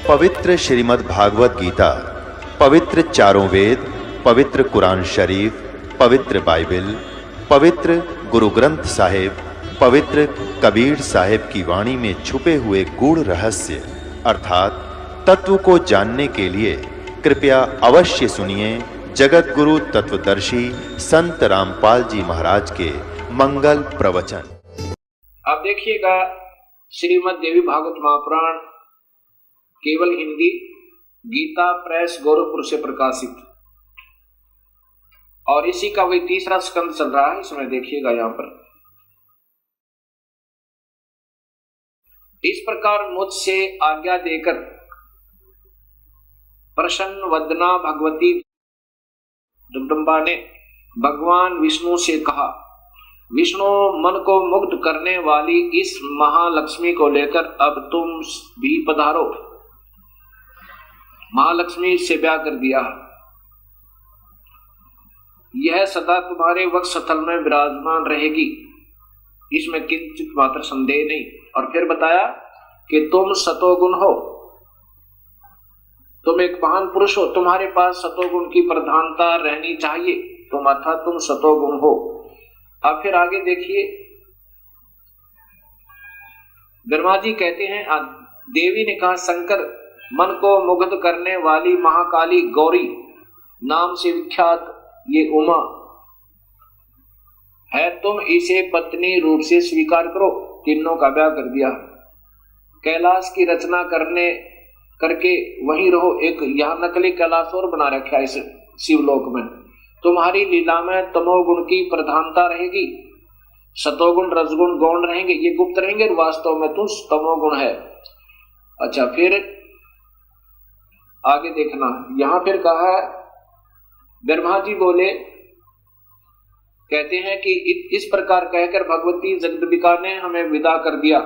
पवित्र श्रीमद् भागवत गीता, पवित्र चारों वेद, पवित्र कुरान शरीफ, पवित्र बाइबल, पवित्र गुरु ग्रंथ साहिब, पवित्र कबीर साहिब की वाणी में छुपे हुए गूढ़ रहस्य अर्थात तत्व को जानने के लिए कृपया अवश्य सुनिए जगत गुरु तत्वदर्शी संत रामपाल जी महाराज के मंगल प्रवचन। अब देखिएगा श्रीमद् देवी भागवत महापुराण केवल हिंदी, गीता प्रेस गोरखपुर से प्रकाशित, और इसी का वही तीसरा स्कंद चल रहा है। इसमें देखिएगा यहां पर इस प्रकार मुझसे आज्ञा देकर प्रसन्न वदना भगवती जगदम्बा ने भगवान विष्णु से कहा, विष्णु, मन को मुग्ध करने वाली इस महालक्ष्मी को लेकर अब तुम भी पधारो। महालक्ष्मी से ब्याह कर दिया, यह सदा तुम्हारे वक्षस्थल में विराजमान रहेगी, इसमें किंचित मात्र संदेह नहीं। और फिर बताया कि तुम सतोगुण हो, तुम एक महान पुरुष हो, तुम्हारे पास सतोगुण की प्रधानता रहनी चाहिए, तुम सतोगुण हो। अब फिर आगे देखिए, ब्रह्मा जी कहते हैं, देवी ने कहा, शंकर, मन को मुग्ध करने वाली महाकाली गौरी नाम से विख्यात ये उमा है, तुम इसे पत्नी रूप से स्वीकार करो। तीनों का ब्याह कर दिया, कैलाश की रचना करके वहीं रहो। एक यहाँ नकली कैलाश और बना रखा है इस शिवलोक में। तुम्हारी लीला में तमोगुण की प्रधानता रहेगी, सतोगुण रजगुण गौण रहेंगे, ये गुप्त रहेंगे, वास्तव में तुम तमोगुण है। अच्छा, फिर आगे देखना, यहां फिर कहा है, ब्रह्मा जी बोले, कहते हैं कि इस प्रकार कहकर भगवती जगदम्बिका ने हमें विदा कर दिया।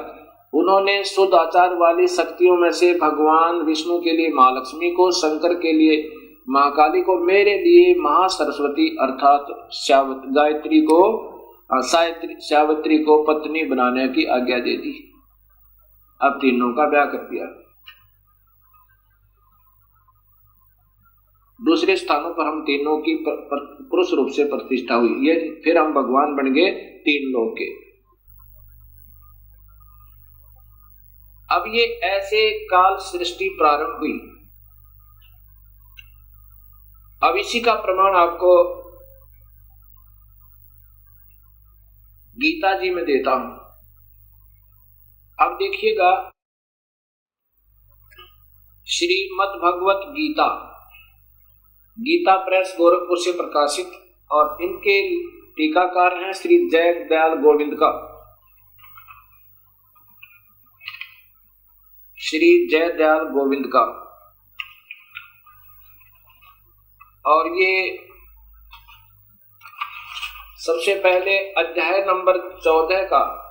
उन्होंने शुद्ध आचार वाली शक्तियों में से भगवान विष्णु के लिए महालक्ष्मी को, शंकर के लिए महाकाली को, मेरे लिए महासरस्वती अर्थात सावित्री को पत्नी बनाने की आज्ञा दे दी। अब तीनों का ब्याह कर दिया। दूसरे स्थानों पर हम तीनों की पुरुष रूप से प्रतिष्ठा हुई, ये फिर हम भगवान बन गए तीन लोग के। अब ये ऐसे काल सृष्टि प्रारंभ हुई। अब इसी का प्रमाण आपको गीता जी में देता हूं। अब देखिएगा, श्रीमद् भगवत गीता, गीता प्रेस गोरखपुर से प्रकाशित, और इनके टीकाकार हैं श्री जय दयाल गोविंद का, श्री जय दयाल गोविंद का। और ये सबसे पहले अध्याय नंबर 14 का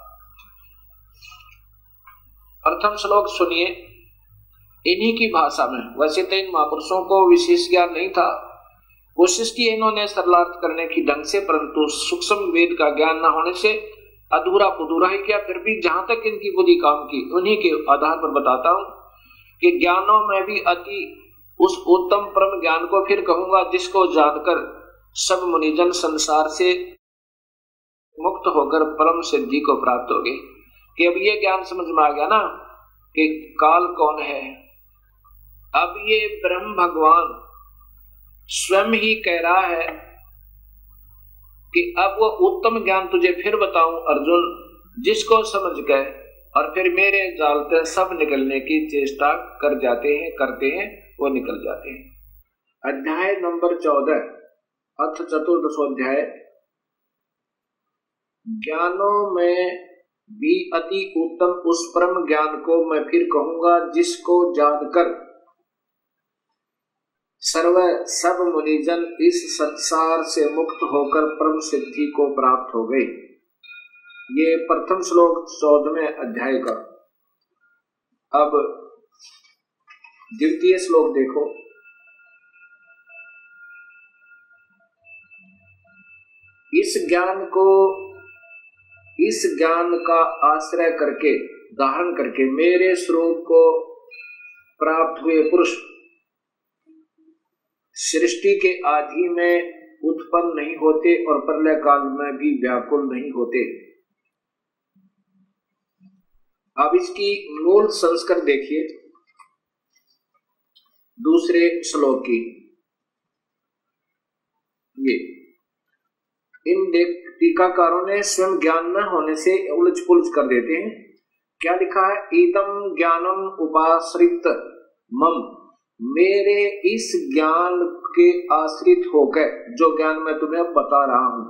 प्रथम श्लोक सुनिए इन्हीं की भाषा में। वैसे तो इन महापुरुषों को विशेष ज्ञान नहीं था, कोशिश की इन्होंने सरलार्थ करने की ढंग से, परंतु सूक्ष्म वेद का ज्ञान न होने से अधूरा पुधूरा ही किया। फिर भी जहां तक इनकी बुद्धि काम की, उन्हीं के आधार पर बताता हूं कि ज्ञानों में भी अति उस उत्तम परम ज्ञान को फिर कहूंगा, जिसको जानकर सब मुनिजन संसार से मुक्त होकर परम सिद्धि को प्राप्त हो गए। कि अब ये ज्ञान समझ में आ गया ना कि काल कौन है। अब ये ब्रह्म भगवान स्वयं ही कह रहा है कि अब वो उत्तम ज्ञान तुझे फिर बताऊं अर्जुन, जिसको समझ गए और फिर मेरे जाल से सब निकलने की चेष्टा करते हैं, वो निकल जाते हैं। अध्याय नंबर 14 अथ चतुर्दशोध्याय। ज्ञानों में भी अति उत्तम उस परम ज्ञान को मैं फिर कहूंगा, जिसको जानकर सब मुनिजन इस संसार से मुक्त होकर परम सिद्धि को प्राप्त हो गए। ये प्रथम श्लोक 14वें अध्याय का। अब द्वितीय श्लोक देखो, इस ज्ञान का आश्रय करके, धारण करके मेरे स्वरूप को प्राप्त प्राप्त हुए पुरुष सृष्टि के आदि में उत्पन्न नहीं होते और प्रलय काल में भी व्याकुल नहीं होते। अब इसकी मूल संस्कृत देखिए दूसरे श्लोक की। ये इन टीकाकारों ने स्वयं ज्ञान न होने से उलझ पुलझ कर देते हैं। क्या लिखा है? ईदम ज्ञानम उपाश्रित मम, मेरे इस ज्ञान के आश्रित होकर जो ज्ञान मैं तुम्हें बता रहा हूं,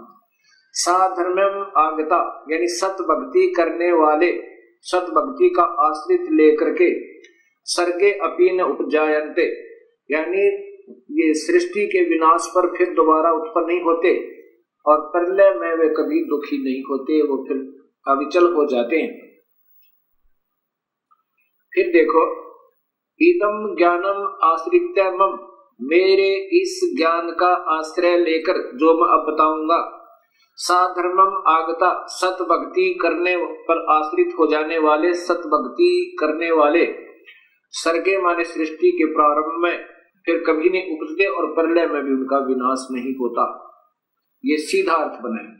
साधर्म्यम आगता यानी सत भक्ति करने वाले, सत भक्ति का आश्रित लेकर के सर्गे अपी न उपजायन्ते यानी ये सृष्टि के विनाश पर फिर दोबारा उत्पन्न नहीं होते और प्रलय में वे कभी दुखी नहीं होते, वो फिर अविचल हो जाते हैं। फिर देखो, इदम ज्ञानम आश्रित्य मम, मेरे इस ज्ञान का आश्रय लेकर जो मैं अब बताऊंगा, साधर्मम आगता सत भक्ति करने पर आश्रित हो जाने वाले, सत भक्ति करने वाले, सर्गे माने सृष्टि के प्रारंभ में फिर कभी नहीं उपजते और प्रलय में भी उनका विनाश नहीं होता। ये सीधा अर्थ बना है।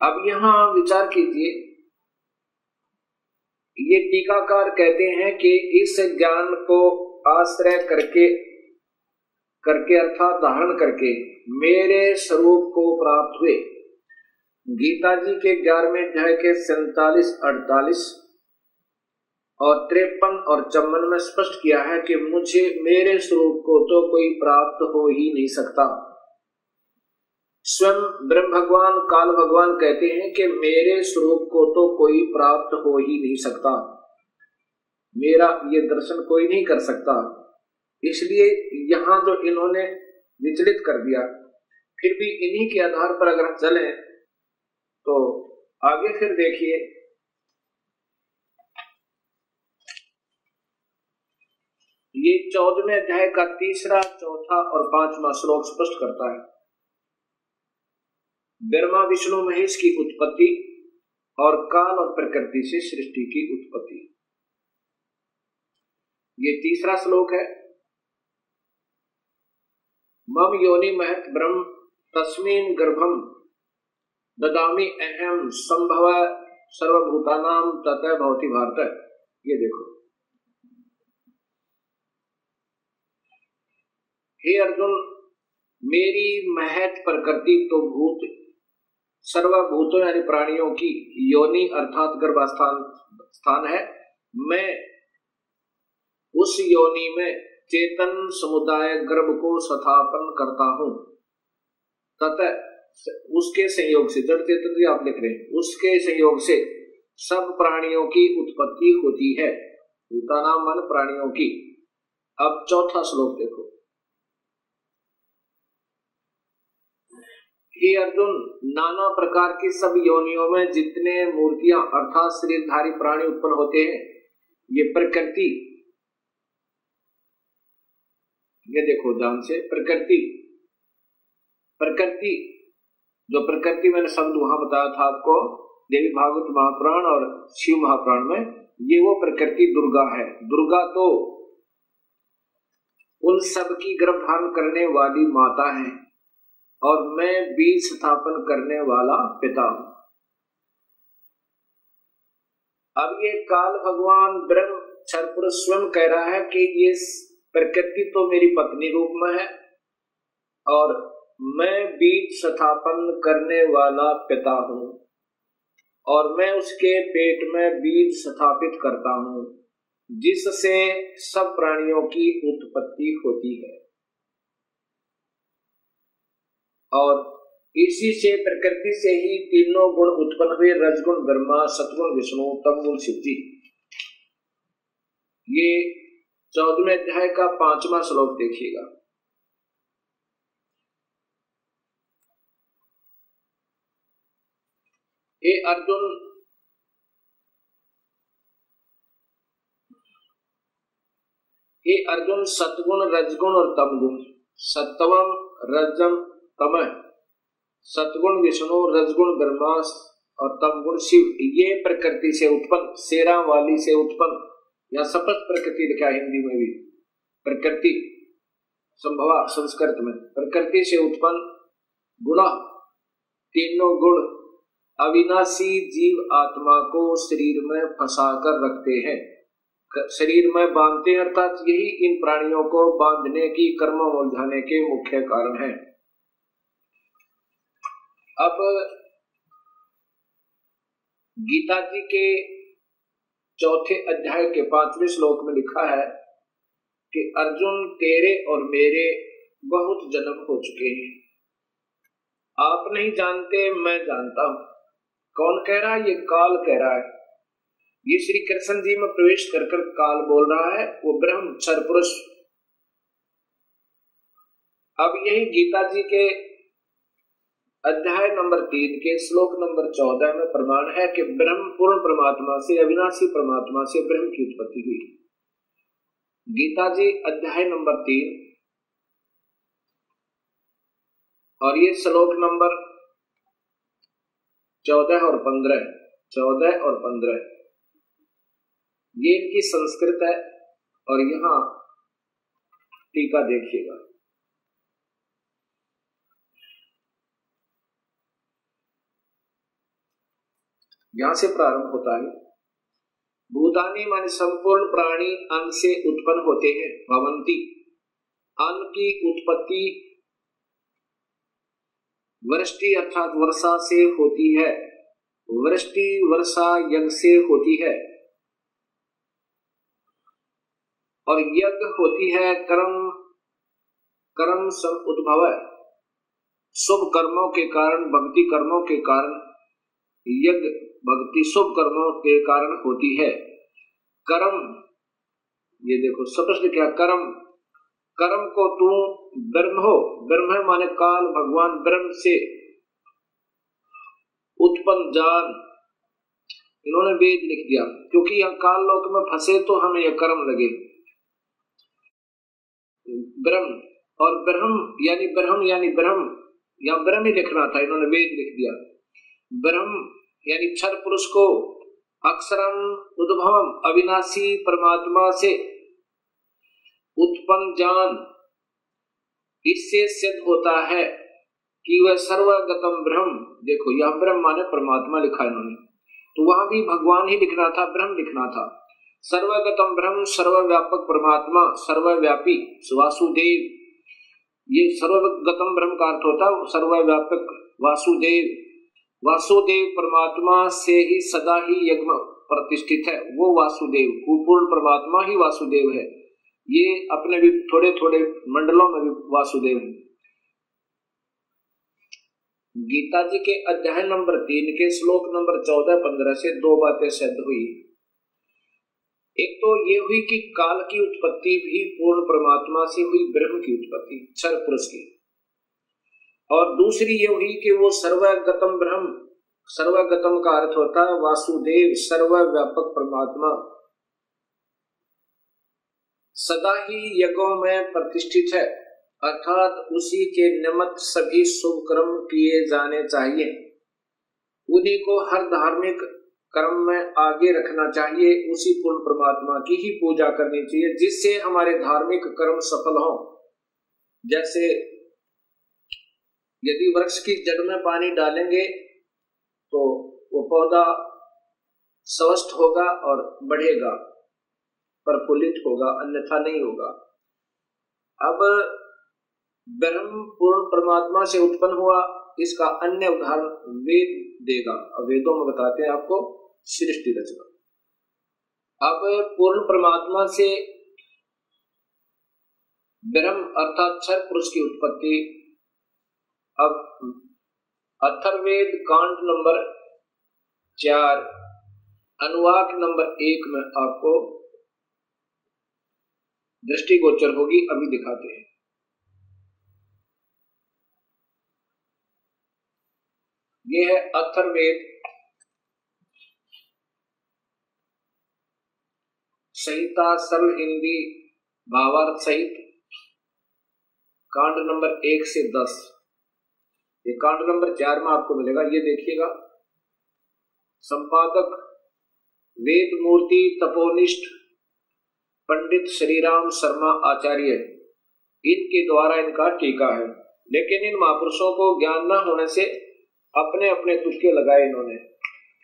अब यहां विचार कीजिए, ये टीकाकार कहते हैं कि इस ज्ञान को आश्रय करके अर्थात धारण करके मेरे स्वरूप को प्राप्त हुए। गीता जी के 11वें अध्याय के 47, 48 और 53 और 54 में स्पष्ट किया है कि मुझे, मेरे स्वरूप को तो कोई प्राप्त हो ही नहीं सकता। स्वयं ब्रह्म भगवान, काल भगवान कहते हैं कि मेरे स्वरूप को तो कोई प्राप्त हो ही नहीं सकता, मेरा ये दर्शन कोई नहीं कर सकता। इसलिए यहां जो इन्होंने विचलित कर दिया, फिर भी इन्हीं के आधार पर अगर चलें तो आगे फिर देखिए, ये 14वें अध्याय का 3रा, 4था और 5वां श्लोक स्पष्ट करता है ब्रह्मा विष्णु महेश की उत्पत्ति और काल और प्रकृति से सृष्टि की उत्पत्ति। ये 3रा श्लोक है। मम योनि महत ब्रह्म तस्मिन् गर्भम ददामि अहम संभव सर्वभूतानां ततः भवति भारत। ये देखो, हे अर्जुन, मेरी महत प्रकृति तो भूत सर्वभूतों यानी प्राणियों की योनि अर्थात गर्भास्थान है। मैं उस योनि में चेतन समुदाय गर्भ को स्थापन करता हूं तथा उसके संयोग से, जड़ चेतन आप लिख रहे हैं, उसके संयोग से सब प्राणियों की उत्पत्ति होती है। भूतानां मन प्राणियों की। अब 4था श्लोक देखो, हे अर्जुन, नाना प्रकार की सब योनियों में जितने मूर्तियां अर्थात शरीरधारी प्राणी उत्पन्न होते हैं, ये प्रकृति, ये देखो ध्यान से, प्रकृति जो प्रकृति मैंने शब्द वहां बताया था आपको देवी भागवत महापुराण और शिव महापुराण में, ये वो प्रकृति दुर्गा है। दुर्गा तो उन सब की गर्भ धारण करने वाली माता है और मैं बीज स्थापन करने वाला पिता हूं। अब ये काल भगवान ब्रह्म क्षर पुरुष स्वयं कह रहा है कि ये प्रकृति तो मेरी पत्नी रूप में है और मैं बीज स्थापन करने वाला पिता हूं और मैं उसके पेट में बीज स्थापित करता हूं जिससे सब प्राणियों की उत्पत्ति होती है और इसी से प्रकृति से ही तीनों गुण उत्पन्न हुए, रजगुण ब्रह्मा, सतगुण विष्णु, तमगुण शिव जी। ये 14वें अध्याय का 5वां श्लोक देखिएगा। हे अर्जुन, सतगुण रजगुण और तमगुण, सत्वम रजम तम, सतगुण विष्णु, रजगुण ब्रह्मा और तमगुण शिव, ये प्रकृति से उत्पन्न, शेरा वाली से उत्पन्न या सपष्ट प्रकृति लिखा है हिंदी में भी, प्रकृति संभवा संस्कृत में, प्रकृति से उत्पन्न गुण, तीनों गुण अविनाशी जीव आत्मा को शरीर में फंसा कर रखते हैं, शरीर में बांधते हैं, अर्थात यही इन प्राणियों को बांधने की, कर्म उलझाने के मुख्य कारण है। अब गीता जी के चौथे अध्याय के 5वें श्लोक में लिखा है कि अर्जुन तेरे और मेरे बहुत जन्म हो चुके हैं, आप नहीं जानते मैं जानता हूं। कौन कह रहा है? ये काल कह रहा है। ये श्री कृष्ण जी में प्रवेश कर कर काल बोल रहा है, वो ब्रह्म क्षर पुरुष। अब यही गीता जी के अध्याय नंबर 3 के श्लोक नंबर 14 में प्रमाण है कि ब्रह्म पूर्ण परमात्मा से, अविनाशी परमात्मा से ब्रह्म की उत्पत्ति हुई। गीता जी अध्याय नंबर 3 और ये श्लोक नंबर 14 और 15 ये इनकी संस्कृत है। और यहां टीका देखिएगा, यहां से प्रारंभ होता है। भूतानि माने संपूर्ण प्राणी अन्न से उत्पन्न होते हैं। भवंती, अन्न की उत्पत्ति वृष्टि अर्थात वर्षा से होती है। वृष्टि वर्षा यज्ञ से होती है और यज्ञ होती है कर्म, कर्म सब उद्भव है। शुभ कर्मों के कारण, भक्ति कर्मों के कारण, यज्ञ भक्ति शुभ कर्मों के कारण होती है। कर्म, ये देखो स्पष्ट क्या, कर्म, कर्म को तू ब्रह्म हो, ब्रह्म माने काल, भगवान ब्रह्म से उत्पन्न जान, इन्होंने वेद लिख दिया क्योंकि यह काल लोक में फंसे तो हमें यह कर्म लगे। ब्रह्म और ब्रह्म यानी ब्रह्म, या ब्रह्म ही लिखना था, इन्होंने वेद लिख दिया। ब्रह्म यानी क्षर पुरुष को अक्षरम उद्भवम अविनाशी परमात्मा से उत्पन्न जान, इससे सिद्ध होता है कि वह सर्वगतम ब्रह्म। देखो यह ब्रह्म माने परमात्मा लिखा इन्होंने, तो वहां भी भगवान ही लिखना था, ब्रह्म लिखना था। सर्वगतम ब्रह्म, सर्वव्यापक परमात्मा, सर्वव्यापी वासुदेव। ये सर्वगतम ब्रह्म का अर्थ होता है सर्वव्यापक वासुदेव। वासुदेव परमात्मा से ही सदा ही यज्ञ प्रतिष्ठित है। वो वासुदेव, वो पूर्ण परमात्मा ही वासुदेव है। ये अपने भी थोड़े थोड़े मंडलों में भी वासुदेव है। गीता जी के अध्याय नंबर 3 के श्लोक नंबर 14-15 से दो बातें सिद्ध हुई। एक तो ये हुई कि काल की उत्पत्ति भी पूर्ण परमात्मा से हुई, ब्रह्म की उत्पत्ति क्षर पुरुष की। और दूसरी ये हुई कि वो सर्वगतम ब्रह्म, सर्वगतम का अर्थ होता है वासुदेव, सर्वव्यापक परमात्मा, सदा ही यज्ञों में प्रतिष्ठित है, अर्थात उसी के निमित्त सभी शुभ कर्म किए जाने चाहिए। उन्हीं को हर धार्मिक कर्म में आगे रखना चाहिए, उसी पूर्ण परमात्मा की ही पूजा करनी चाहिए जिससे हमारे धार्मिक कर्म सफल हों। जैसे यदि वृक्ष की जड़ में पानी डालेंगे तो वो पौधा स्वस्थ होगा और बढ़ेगा, प्रफुल्लित होगा, अन्यथा नहीं होगा। अब ब्रह्म पूर्ण परमात्मा से उत्पन्न हुआ, इसका अन्य उदाहरण वेद देगा। अब वेदों में बताते हैं आपको सृष्टि रचना। अब पूर्ण परमात्मा से ब्रह्म अर्थात क्षर पुरुष की उत्पत्ति। अब अथर्ववेद कांड नंबर 4 अनुवाक नंबर 1 में आपको दृष्टिगोचर होगी, अभी दिखाते हैं। यह है अथर्ववेद संहिता सरल हिंदी भावार्थ सहित कांड नंबर 1 से 10। ये कांड नंबर 4 में आपको मिलेगा, ये देखिएगा। संपादक वेद मूर्ति तपोनिष्ठ पंडित श्रीराम शर्मा आचार्य, इनके द्वारा इनका टीका है। लेकिन इन महापुरुषों को ज्ञान न होने से अपने अपने तुक्के लगाए इन्होंने,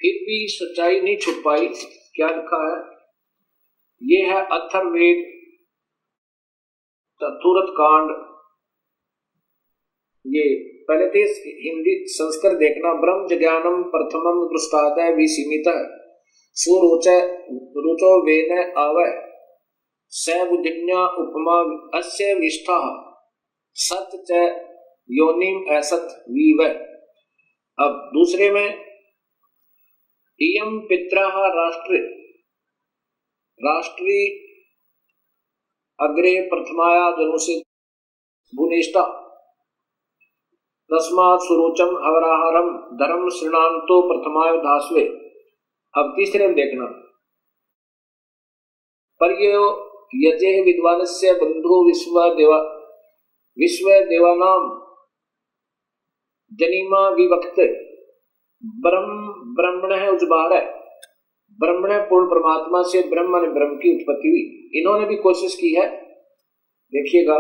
फिर भी सच्चाई नहीं छुप पाई। क्या लिखा है? ये है अथर्ववेद चतुर्थ कांड। ये पहले तो हिंदी संस्कृत देखना। ब्रह्म ज्ञानम प्रथमम दृष्टादय विसीमित सुरुचो वेन आवै स बुद्धिन्या उपमा अस्य विष्ठा सत च योनिम असत वीव। अब दूसरे में इयम पित्रः राष्ट्री अग्रे प्रथमाया जनुषे भुनिष्ठा तस्मात् सुरुचम हवराहरम धर्म श्रृणान्तो प्रथमाय धास्वे। अब तीसरे में देखना, पर्यो यजे विद्वानस्य बंधु विश्व देवानाम जनिमा विवक्त ब्रह्मण है उजबार है। ब्रह्मण पूर्ण परमात्मा से ब्रह्म ने ब्रह्म की उत्पत्ति हुई। इन्होंने भी कोशिश की है, देखिएगा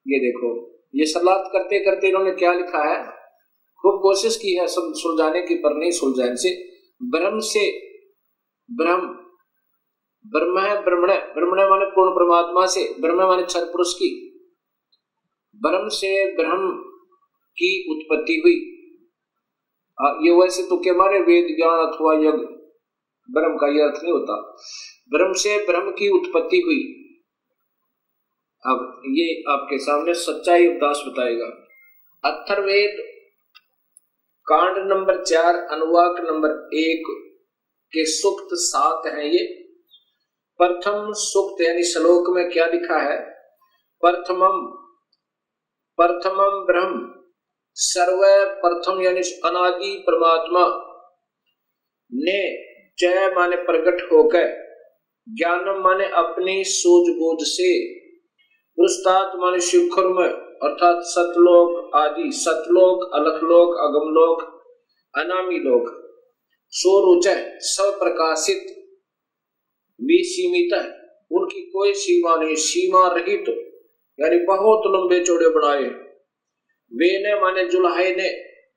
ये देखो, ये सलात करते करते इन्होंने क्या लिखा है, खूब कोशिश की है सब सुलझाने की, पर नहीं सुलझा इनसे। ब्रह्म से ब्रह्म, ब्रह्म है ब्रह्मण, ब्रह्मण माने पूर्ण परमात्मा से, ब्रह्म माने क्षर पुरुष की, ब्रह्म से ब्रह्म की उत्पत्ति हुई। ये वैसे तो क्या माने वेद ज्ञान अथवा यज्ञ, ब्रह्म का यह अर्थ नहीं होता। ब्रह्म से ब्रह्म की उत्पत्ति हुई। अब ये आपके सामने सच्चाई उपदास बताएगा। अथर्ववेद कांड नंबर 4 अनुवाक नंबर 1 के सूक्त 7 हैं ये। प्रथम सूक्त यानी श्लोक में क्या लिखा है? प्रथमम ब्रह्म, सर्व प्रथम यानी अनादि परमात्मा ने जय माने प्रकट होकर, ज्ञानम माने अपनी सूझबूझ से, पुरुषार्थ माने शिखर में अर्थात सतलोक आदि, सतलोक अलखलोक अगमलोक अनामी लोक, सोरुच सप्रकाशित विसीमित, उनकी कोई सीमा नहीं, सीमा रहित यानी बहुत लंबे चौड़े बनाए। वे ने माने जुलाहे ने,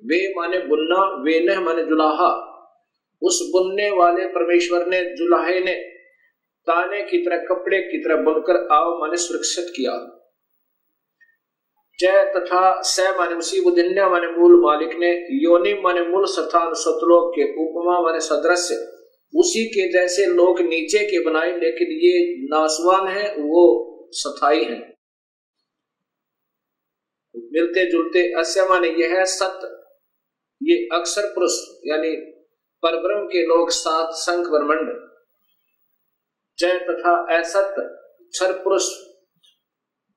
वे माने बुनना, वे ने माने जुलाहा, उस बुनने वाले परमेश्वर ने, जुलाहे ने ताने की तरह कपड़े की तरह बुनकर आओ माने सुरक्षित किया। जय तथा स माने उसी बुद्धिन्या माने मूल मालिक ने, योनि माने मूल स्थान सतलोक के, उपमा माने सदृश्य उसी के जैसे लोग नीचे के बनाए, लेकिन ये नासवान है, वो स्थायी है, मिलते जुलते। अस्य माने यह है सत्य, ये अक्षर पुरुष यानी परब्रह्म के लोग 7 शंख ब्रह्मांड। जय तथा असत क्षर पुरुष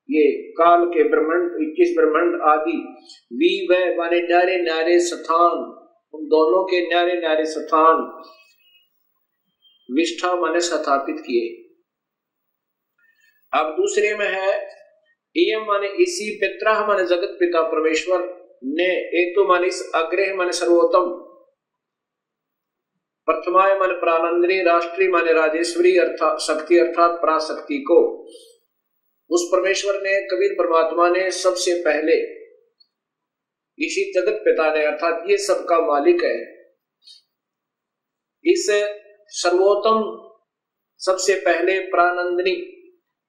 ये काल के ब्रह्मांड 21 ब्रह्मांड आदि। वी वह माने न्यारे न्यारे स्थान, उन दोनों के न्यारे न्यारे स्थान। विष्ठा माने स्थापित किए। अब दूसरे में है एयम माने इसी, पित्रा माने जगत पिता परमेश्वर ने, हेतु माने इस, अग्रह माने सर्वोत्तम, प्रथमाय माने प्राणंदरी, राष्ट्री माने राजेश्वरी अर्थात शक्ति अर्थात पराशक्ति को। उस परमेश्वर ने, कबीर परमात्मा ने सबसे पहले, इसी जगत पिता ने अर्थात ये सबका मालिक है, इस सर्वोत्तम सबसे पहले प्राणंदनी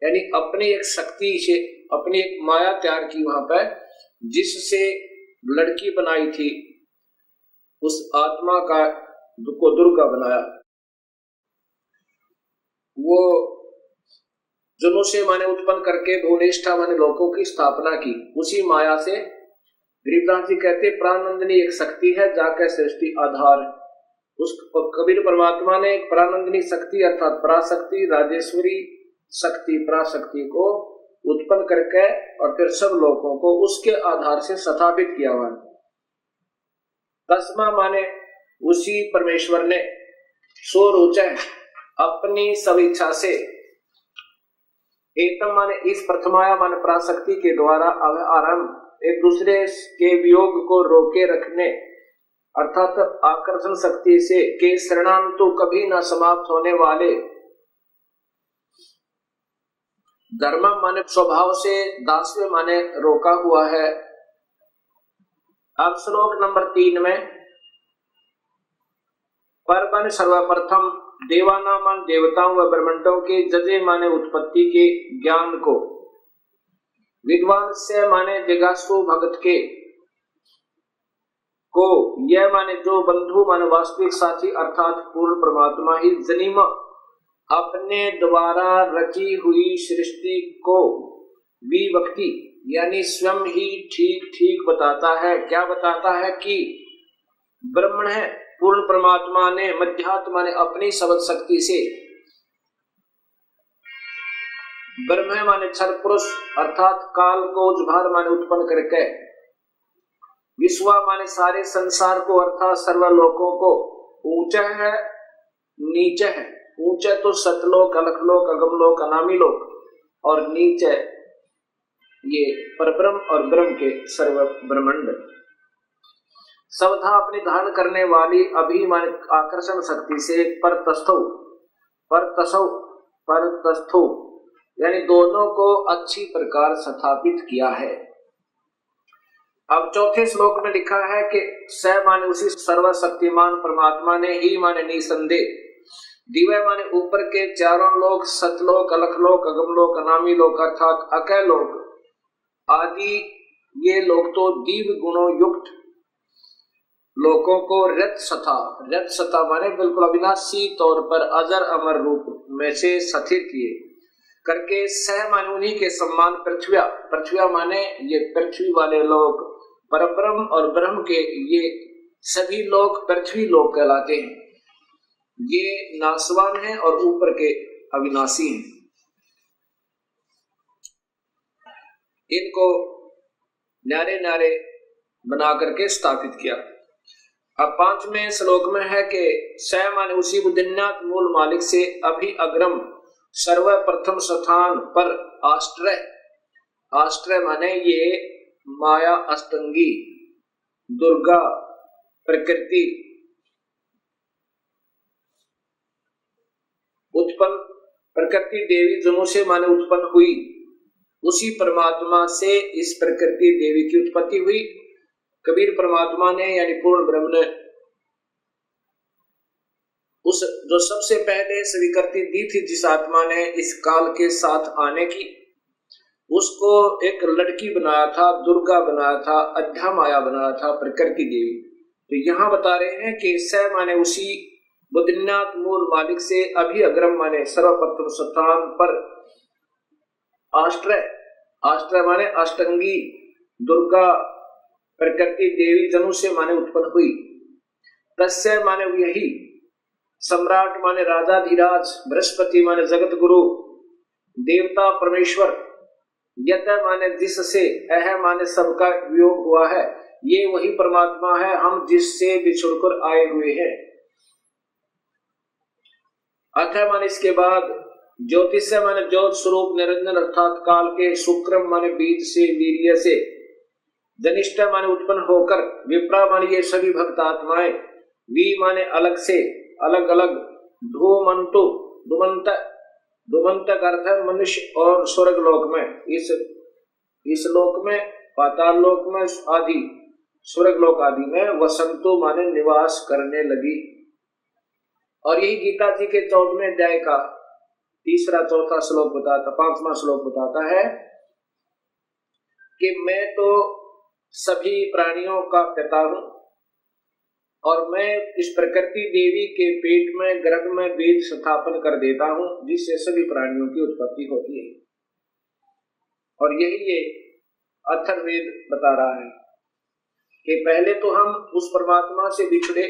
यानी अपनी एक शक्ति से अपनी एक माया तैयार की वहां पर, जिससे लड़की बनाई थी, उस आत्मा को दुर्गा बनाया। वो जनों से माने उत्पन्न करके भुवनेष्ठा माने लोकों की स्थापना की। उसी माया से गरीबदास जी कहते प्राणनंदिनी एक शक्ति है, जाकर सृष्टि आधार। उस कबीर परमात्मा ने एक प्राणनंदिनी शक्ति अर्थात पराशक्ति, राजेश्वरी शक्ति, पराशक्ति को उत्पन्न करके और फिर सब लोगों को उसके आधार से स्थापित किया हुआ। तस्मा माने उसी परमेश्वर ने, सोरुच अपनी सब इच्छा से, एतम माने इस, प्रथमाया माने पराशक्ति के द्वारा आरंभ, एक दूसरे के वियोग को रोके रखने, अर्थात आकर्षण शक्ति से के शरणांतु कभी न समाप्त होने वाले धर्म माने स्वभाव से दासवे माने रोका हुआ है। अब श्लोक नंबर 3 में पर माने सर्वप्रथम देवानाम मान देवताओं व ब्रह्मांडों के जजे माने उत्पत्ति के ज्ञान को, विद्वान से माने जिज्ञासु भगत के को, यह माने जो बंधु माने वास्तविक साथी अर्थात पूर्ण परमात्मा ही जनिम अपने द्वारा रची हुई सृष्टि को विभक्ति यानी स्वयं ही ठीक ठीक बताता है। क्या बताता है कि ब्रह्मण है, पूर्ण परमात्मा ने मध्यात्मा ने अपनी शब्द शक्ति से ब्रह्म माने क्षर पुरुष अर्थात काल को जुभार माने उत्पन्न करके विश्व माने सारे संसार को अर्थात सर्वलोकों को, ऊंचा है नीचे है, ऊंचे तो सतलोक अलखलोक अगमलोक अनामी लोक और नीचे ये परब्रह्म और ब्रह्म के सर्व ब्रह्मांड सबधा अपने धारण करने वाली अभिमान आकर्षण शक्ति से परतस्थो यानी दोनों को अच्छी प्रकार स्थापित किया है। अब चौथे श्लोक में लिखा है कि स माने उसी सर्वशक्तिमान परमात्मा ने ही माने निसंदेह दिव्य माने ऊपर के चारों लोक सतलोक अलखलोक अगमलोक अनामी लोक अर्थात अकय लोक आदि ये लोग तो दिव्य गुणों युक्त लोकों को रत सथा माने बिल्कुल अविनाशी तौर पर अजर अमर रूप में से स्थिर किए करके सह माने उन्हीं के सम्मान पृथ्वी माने ये पृथ्वी वाले लोग परब्रह्म और ब्रह्म के ये सभी लोग पृथ्वी लोग कहलाते हैं। ये नासवान हैं और ऊपर के अविनाशी हैं। इनको न्यारे न्यारे बना करके स्थापित किया। अब 5वें श्लोक में है कि स माने उसी बुद्धिन्यात मूल मालिक से अभी अग्रम सर्वप्रथम स्थान पर आश्रय माने ये माया अष्टंगी दुर्गा प्रकृति उत्पन्न प्रकृति देवी दोनों से माने उत्पन्न हुई, उसी परमात्मा से इस प्रकृति देवी की उत्पत्ति हुई। कबीर परमात्मा ने यानी पूर्ण ब्रह्म ने उस जो सबसे पहले स्वीकृति दी थी जिस आत्मा ने इस काल के साथ आने की, उसको एक लड़की बनाया था, दुर्गा बनाया था, अध्या माया बनाया था, प्रकृति देवी। तो यहाँ बता रहे हैं कि स माने उसी बुद्धिनाथ मूल मालिक से अभी अग्रम माने सर्वप्रथम स्थान पर आश्रय माने अष्टंगी दुर्गा प्रकृति देवी जनु से माने उत्पन्न हुई। तस्य माने यही सम्राट माने राजाधिराज, बृहस्पति माने जगत गुरु, देवता परमेश्वर, यत माने जिससे, अह माने सबका वियोग हुआ है, ये वही परमात्मा है हम जिससे बिछुड़कर आए हुए हैं। अथ माने इसके बाद ज्योतिष माने ज्योत स्वरूप निरंजन अर्थात काल के, शुक्रम माने बीज से वीर्य से, जनिष्ठ माने उत्पन्न होकर, विप्रा माने ये सभी भक्त आत्माएं, वी माने अलग से अलग अलग, धूमंतु धूमंत का अर्थ है मनुष्य और स्वर्ग लोक में, इस लोक में, पाताल लोक में आदि, स्वर्ग लोक आदि में वसंतु माने निवास करने लगी। और यही गीता जी के 14वें अध्याय का 3-4 श्लोक बताता, 5वां श्लोक बताता है कि मैं तो सभी प्राणियों का पिता हूं और मैं इस प्रकृति देवी के पेट में गर्भ में वेद स्थापन कर देता हूं जिससे सभी प्राणियों की उत्पत्ति होती है। और यही ये अथर्ववेद बता रहा है कि पहले तो हम उस परमात्मा से बिछड़े,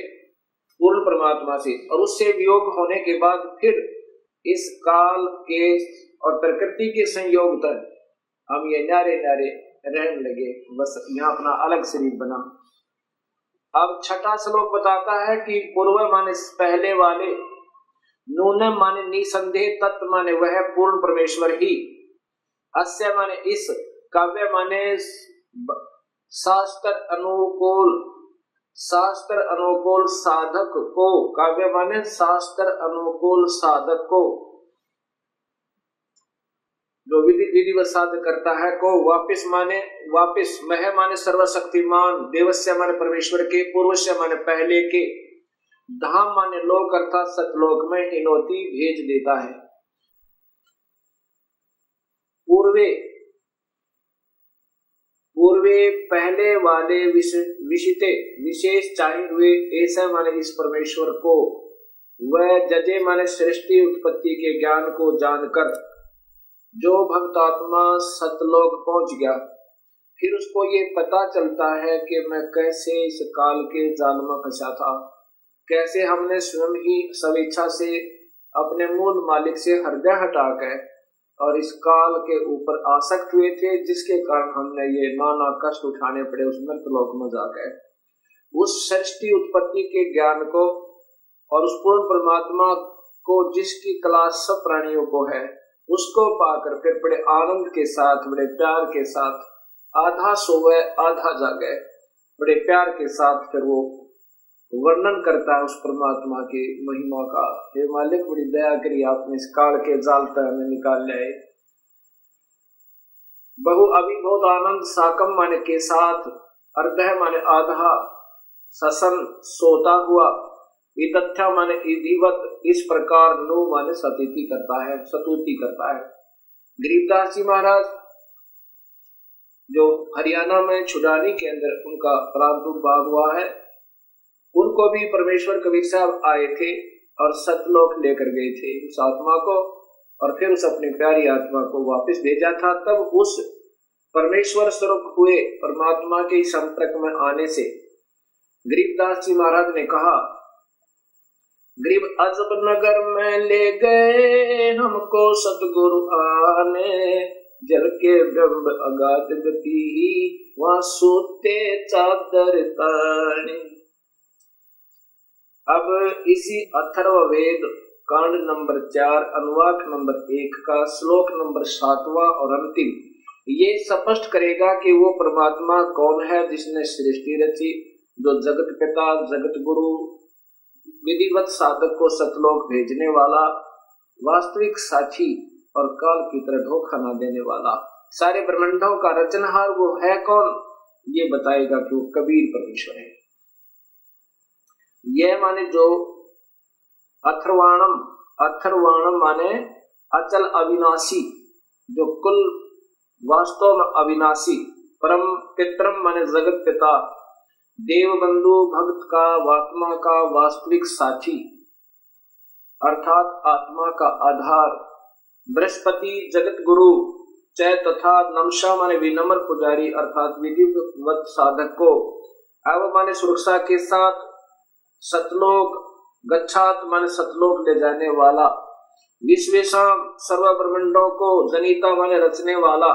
पूर्ण परमात्मा से, और उससे वियोग होने के बाद फिर इस काल के और प्रकृति के संयोग तक हम ये नारे नारे रहने लगे, बस यहाँ अपना अलग शरीर बना। अब 6वां श्लोक बताता है कि पूर्व माने पहले वाले, नूनम माने निसंदेह, तत्व माने वह पूर्ण परमेश्वर ही, अस्य माने इस, काव्य माने शास्त्र अनुकूल शास्त्र अनुकूल साधक को, काव्य माने शास्त्र अनुकूल साधक को, जो विधिवत साधक करता है को, वापिस माने वापिस, मह माने सर्वशक्तिमान, देवस्य माने परमेश्वर के, पूर्वस्य माने पहले के, धाम माने लोक अर्थात सतलोक में हिनोती भेज देता है। पूर्वे पहले वाले विशिते विशेष चाहे हुए ऐसा माने इस परमेश्वर को, वह जजे माने सृष्टि उत्पत्ति के ज्ञान को जानकर जो भक्तात्मा सतलोक पहुंच गया, फिर उसको ये पता चलता है कि मैं कैसे इस काल के जाल में फंसा था, कैसे हमने स्वयं ही स्वेच्छा से अपने मूल मालिक से हृदय हटाकर और इस काल के ऊपर आसक्त हुए थे, जिसके कारण हमने ये नाना कष्ट उठाने पड़े उस मृतलोक में जाकर। उस सृष्टि उत्पत्ति के ज्ञान को और उस पूर्ण परमात्मा को जिसकी कला सब प्राणियों को है, उसको पाकर फिर बड़े आनंद के साथ, बड़े प्यार के साथ, आधा सोवे आधा जागे, बड़े प्यार के साथ फिर वो वर्णन करता है उस परमात्मा की महिमा का। हे मालिक, बड़ी दया करी आपने इस काल के जाल से हमें निकाल लाए। बहु अभिभूत आनंद साकम माने के साथ, अर्धः माने आधा, ससन सोता हुआ, इतथ्या माने इधिवत, इस प्रकार नो माने सतुति करता है, सतुति करता है। गरीबदास जी महाराज जो हरियाणा में छुड़ानी के अंदर उनका प्रादुर्भाव हुआ है, उनको भी परमेश्वर कबीर साहब आए थे और सतलोक लेकर गए थे उस आत्मा को, और फिर उस अपनी प्यारी आत्मा को वापस भेजा था। तब उस परमेश्वर स्वरूप हुए परमात्मा के संपर्क में आने से गरीबदास जी महाराज ने कहा, गरीब अजब नगर में ले गए हमको सतगुरु आने, जल के ब्रह्म अगाध गति वहां सोते चादर ताने। अब इसी अथर्ववेद कांड नंबर 4 अनुवाक नंबर 1 का श्लोक नंबर 7वां और अंतिम ये स्पष्ट करेगा कि वो परमात्मा कौन है जिसने सृष्टि रची, जो जगत पिता, जगत गुरु, विधिवत साधक को सतलोक भेजने वाला, वास्तविक साक्षी और काल की तरह धोखा न देने वाला, सारे ब्रह्मांडों का रचनहार वो है कौन, ये बताएगा कि वो कबीर परमेश्वर है। यह माने जो अथर्वाणम, अथर्वाणम माने अचल अविनाशी, जो कुल वास्तव में अविनाशी, परम पितरम माने जगत पिता, देव बंधु, भक्त का, आत्मा का वास्तविक साक्षी अर्थात आत्मा का आधार, बृहस्पति जगत गुरु, चय तथा नमशा माने विनम्र पुजारी अर्थात विधिवत साधक को, एवं माने सुरक्षा के साथ सतलोक गच्छात माने सतलोक ले जाने वाला, विश्वेशम सर्व ब्रह्मांडों को जनिता माने रचने वाला,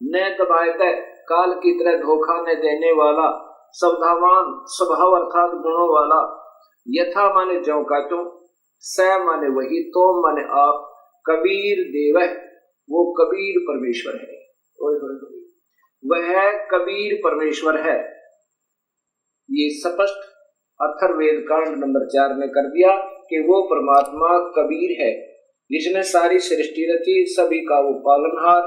न दबायते काल की तरह धोखा न देने वाला, स्वभावान स्वभाव अर्थात गुणों वाला, यथा माने ज्यों का त्यों, स माने वही, तो माने आप, कबीर देव है, वो कबीर परमेश्वर है, वह कबीर परमेश्वर है। ये स्पष्ट अथर्ववेद कांड नंबर 4 में कर दिया कि वो परमात्मा कबीर है, जिसने सारी सृष्टि रची, सभी का वो पालनहार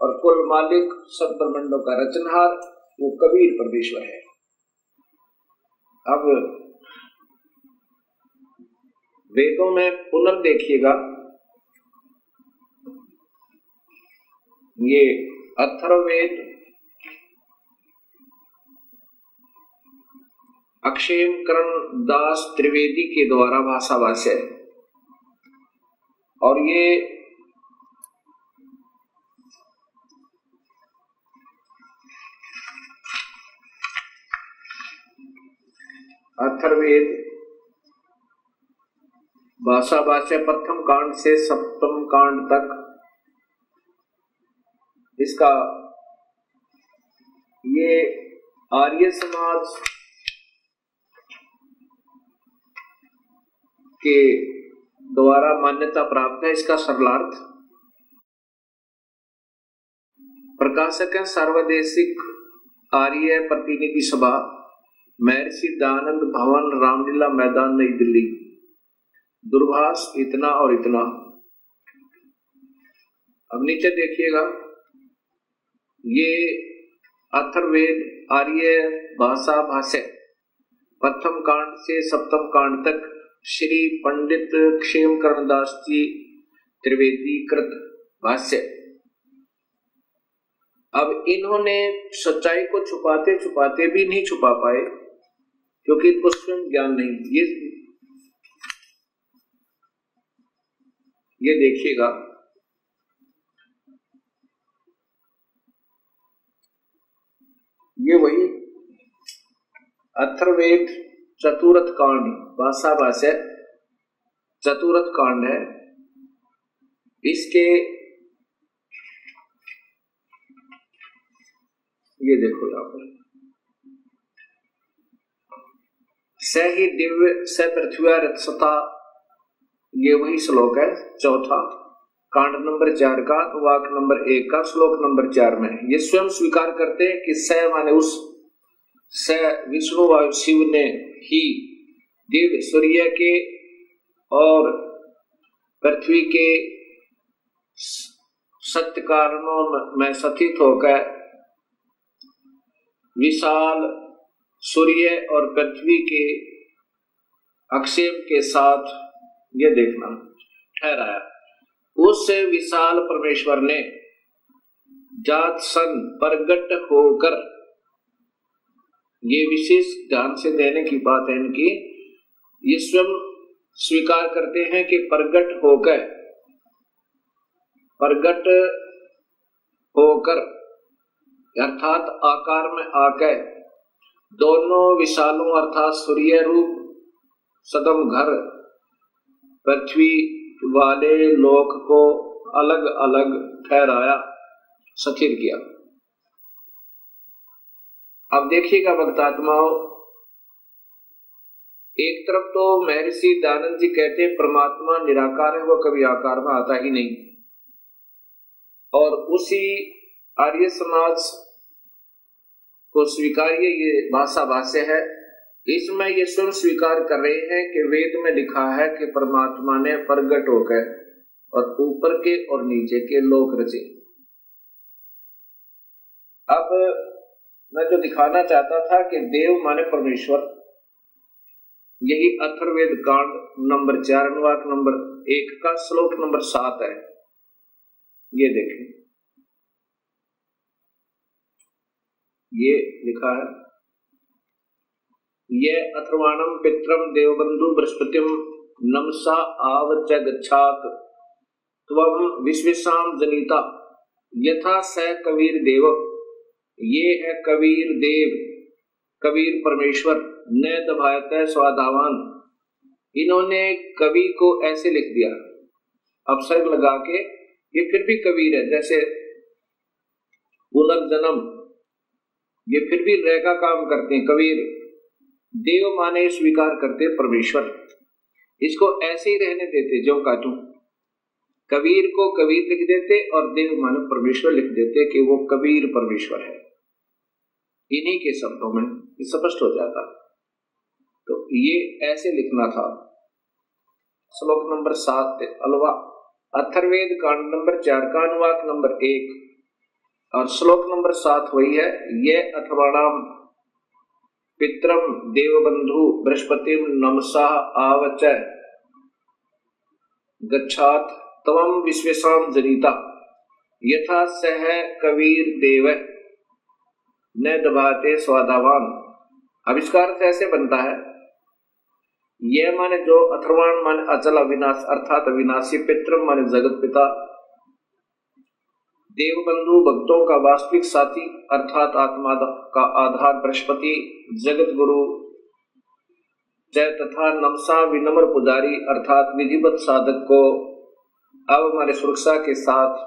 और कुल मालिक, सब ब्रह्मांडों का रचनहार, वो कबीर परमेश्वर है। अब वेदों में पुनर्देखिएगा, ये अथर्ववेद अक्षेम करण दास त्रिवेदी के द्वारा भाषाभाष्य है, और ये अथर्ववेद भाषाभाष्य प्रथम कांड से सप्तम कांड तक इसका ये आर्य समाज के द्वारा मान्यता प्राप्त है। इसका सरलार्थ प्रकाशक है सर्वदेशिक आर्य प्रतिनिधि सभा, महर्षि दयानंद भवन, रामलीला मैदान, नई दिल्ली। दूरभाष इतना और इतना। अब नीचे देखिएगा, ये अथर्ववेद आर्य भाषा भाष्य प्रथम कांड से सप्तम कांड तक श्री पंडित क्षेमकरण दास जी त्रिवेदी कृत भाष्य। अब इन्होंने सच्चाई को छुपाते छुपाते भी नहीं छुपा पाए, क्योंकि इनको स्वयं ज्ञान नहीं। ये देखिएगा, ये वही अथर्ववेद चतुर्थ कांड, भाषा भाष्य चतुर्थ कांड है। इसके ये देखो यहां पर, स ही दिव्य स पृथ्वी रत्सता, ये वही श्लोक है, चौथा कांड नंबर 4 का वाक नंबर 1 का श्लोक नंबर 4 में। ये स्वयं स्वीकार करते हैं कि स माने उस स विष्णु व शिव ने ही दिव्य सूर्य के और पृथ्वी के सत्य कारणों में स्थित होकर विशाल सूर्य और पृथ्वी के अक्षेप के साथ, ये देखना, ठहराया। उस विशाल परमेश्वर ने जात सन प्रगट होकर, ये विशेष ध्यान से देने की बात है इनकी, ये स्वयं स्वीकार करते हैं कि प्रगट होकर अर्थात आकार में आकर दोनों विशालों अर्थात सूर्य रूप सदम घर पृथ्वी वाले लोक को अलग अलग ठहराया, स्थिर किया। अब देखिएगा भक्तात्माओं, एक तरफ तो महर्षि दयानंद जी कहते हैं परमात्मा निराकार है, वो कभी आकार में आता ही नहीं, और उसी आर्य समाज को स्वीकार्य ये भाषा भाष्य है। इसमें ये स्वयं स्वीकार कर रहे हैं कि वेद में लिखा है कि परमात्मा ने प्रगट होकर और ऊपर के और नीचे के लोक रचे। अब मैं जो दिखाना चाहता था कि देव माने परमेश्वर, यही अथर्ववेद कांड नंबर 4 अनुवाक नंबर 1 का श्लोक नंबर 7 है। ये देखें, ये लिखा है, ये अथर्वाणम पित्रम देवबंधु बृहस्पतिम नमसा आवच गच्छात त्वं विश्वेशाम जनिता यथा स कबीर देव। ये है कबीर देव, कबीर परमेश्वर, न दभायत स्वाधावान। इन्होंने कवि को ऐसे लिख दिया अपसर्ग लगा के, ये फिर भी कबीर है, जैसे पुनर्जन्म, ये फिर भी रह का काम करते हैं। कबीर देव माने स्वीकार करते परमेश्वर, इसको ऐसे ही रहने देते जो का तू। कबीर को कबीर लिख देते और देव माने परमेश्वर लिख देते कि वो कबीर परमेश्वर है। इन्हीं के शब्दों में ये स्पष्ट हो जाता। तो ये ऐसे लिखना था। श्लोक नंबर 7 अलवा अथर्ववेद कांड नंबर 4 का अनुवाक नंबर 1 और श्लोक नंबर 7 वही है, ये अथर्वाणाम पित्रम देवबंधु बृहस्पतिम नमसा आवच गच्छात तवम विश्वेशाम जनिता यथा सह कबीर देव न दभाते स्वाधावान। आविष्कार से ऐसे बनता है, यह माने जो, अथर्वाण माने अचल अविनाश अर्थात अविनाशी, पितरम माने जगत पिता, देवबंधु भक्तों का वास्तविक साथी अर्थात आत्मा का आधार बृहस्पति, जगत गुरु जय तथा नमसा विनम्र पुजारी अर्थात विधिवत साधक को अब हमारे सुरक्षा के साथ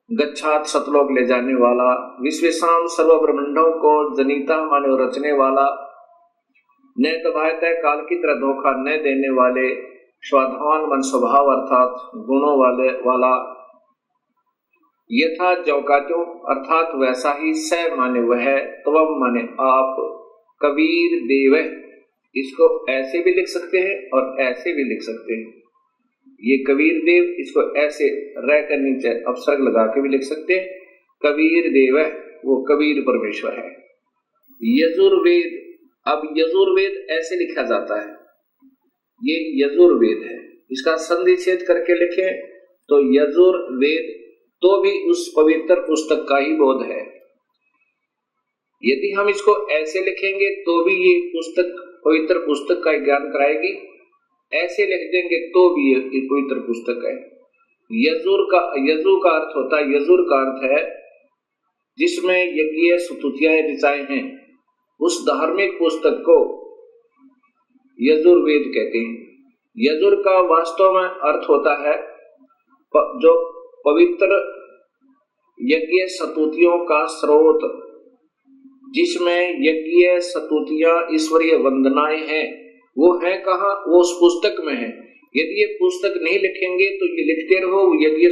गच्छात सतलोक ले जाने वाला, विश्वेशाम सर्व ब्रह्मांडों को जनिता माने रचने वाला, न दभायत काल की तरह धोखा न देने वाले, स्वाधावान मन स्वभाव अर्थात गुणों वाला, यथा जौका त्यों अर्थात वैसा ही, स माने वह, त्वम माने आप, कबीर देव, इसको ऐसे भी लिख सकते हैं और ऐसे भी लिख सकते हैं। ये कबीर देव, इसको ऐसे रह कर नीचे अपसर्ग लगा के भी लिख सकते हैं। कबीर देव है, वो कबीर परमेश्वर है। यजुर्वेद, अब यजुर्वेद ऐसे लिखा जाता है, ये यजुर्वेद है। इसका संधि छेद करके लिखें तो यजुर्वेद, तो भी उस पवित्र पुस्तक का ही बोध है। यदि हम इसको ऐसे लिखेंगे तो भी ये पुस्तक पवित्र पुस्तक का ज्ञान कराएगी, ऐसे लिख देंगे तो भी ये पवित्र पुस्तक है। यजु का अर्थ होता है, यजुर का अर्थ है जिसमें यज्ञ स्तुतियां ऋचाएं हैं, उस धार्मिक पुस्तक को यजुर्वेद कहते हैं। यजुर का वास्तव में अर्थ होता है जो पवित्र यज्ञ स्तुतियों का स्रोत, जिसमें यज्ञ स्तुतियां ईश्वरीय वंदनाएं हैं, वो है कहाँ? वो उस पुस्तक में है। यदि ये पुस्तक नहीं लिखेंगे तो ये लिखते रहो यज्ञ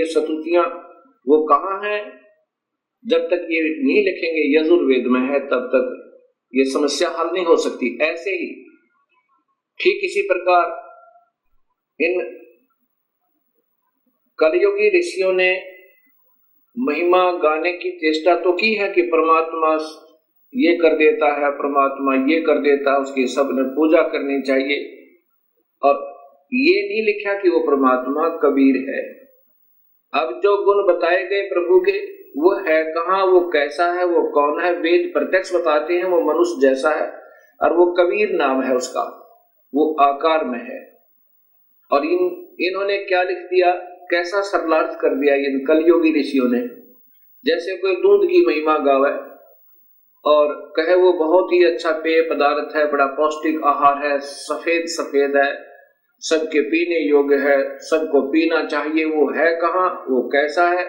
स्तुतियां, वो कहाँ है? जब तक ये नहीं लिखेंगे यजुर्वेद में है, तब तक ये समस्या हल नहीं हो सकती। ऐसे ही ठीक इसी प्रकार इन कलयुगी ऋषियों ने महिमा गाने की चेष्टा तो की है कि परमात्मा ये कर देता है, परमात्मा ये कर देता है, उसकी सबने पूजा करनी चाहिए, और ये नहीं लिखा कि वो परमात्मा कबीर है। अब जो गुण बताए गए प्रभु के, वो है कहाँ, वो कैसा है, वो कौन है? वेद प्रत्यक्ष बताते हैं वो मनुष्य जैसा है, और वो कबीर नाम है उसका, वो आकार में है। और इन्होंने क्या लिख दिया, कैसा सरलार्थ कर दिया इन कलयुगी ऋषियों ने। जैसे कोई दूध की महिमा गावे और कहे वो बहुत ही अच्छा पेय पदार्थ है, बड़ा पौष्टिक आहार है, सफेद सफेद है, सबके पीने योग्य है, सबको पीना चाहिए। वो है कहाँ, वो कैसा है?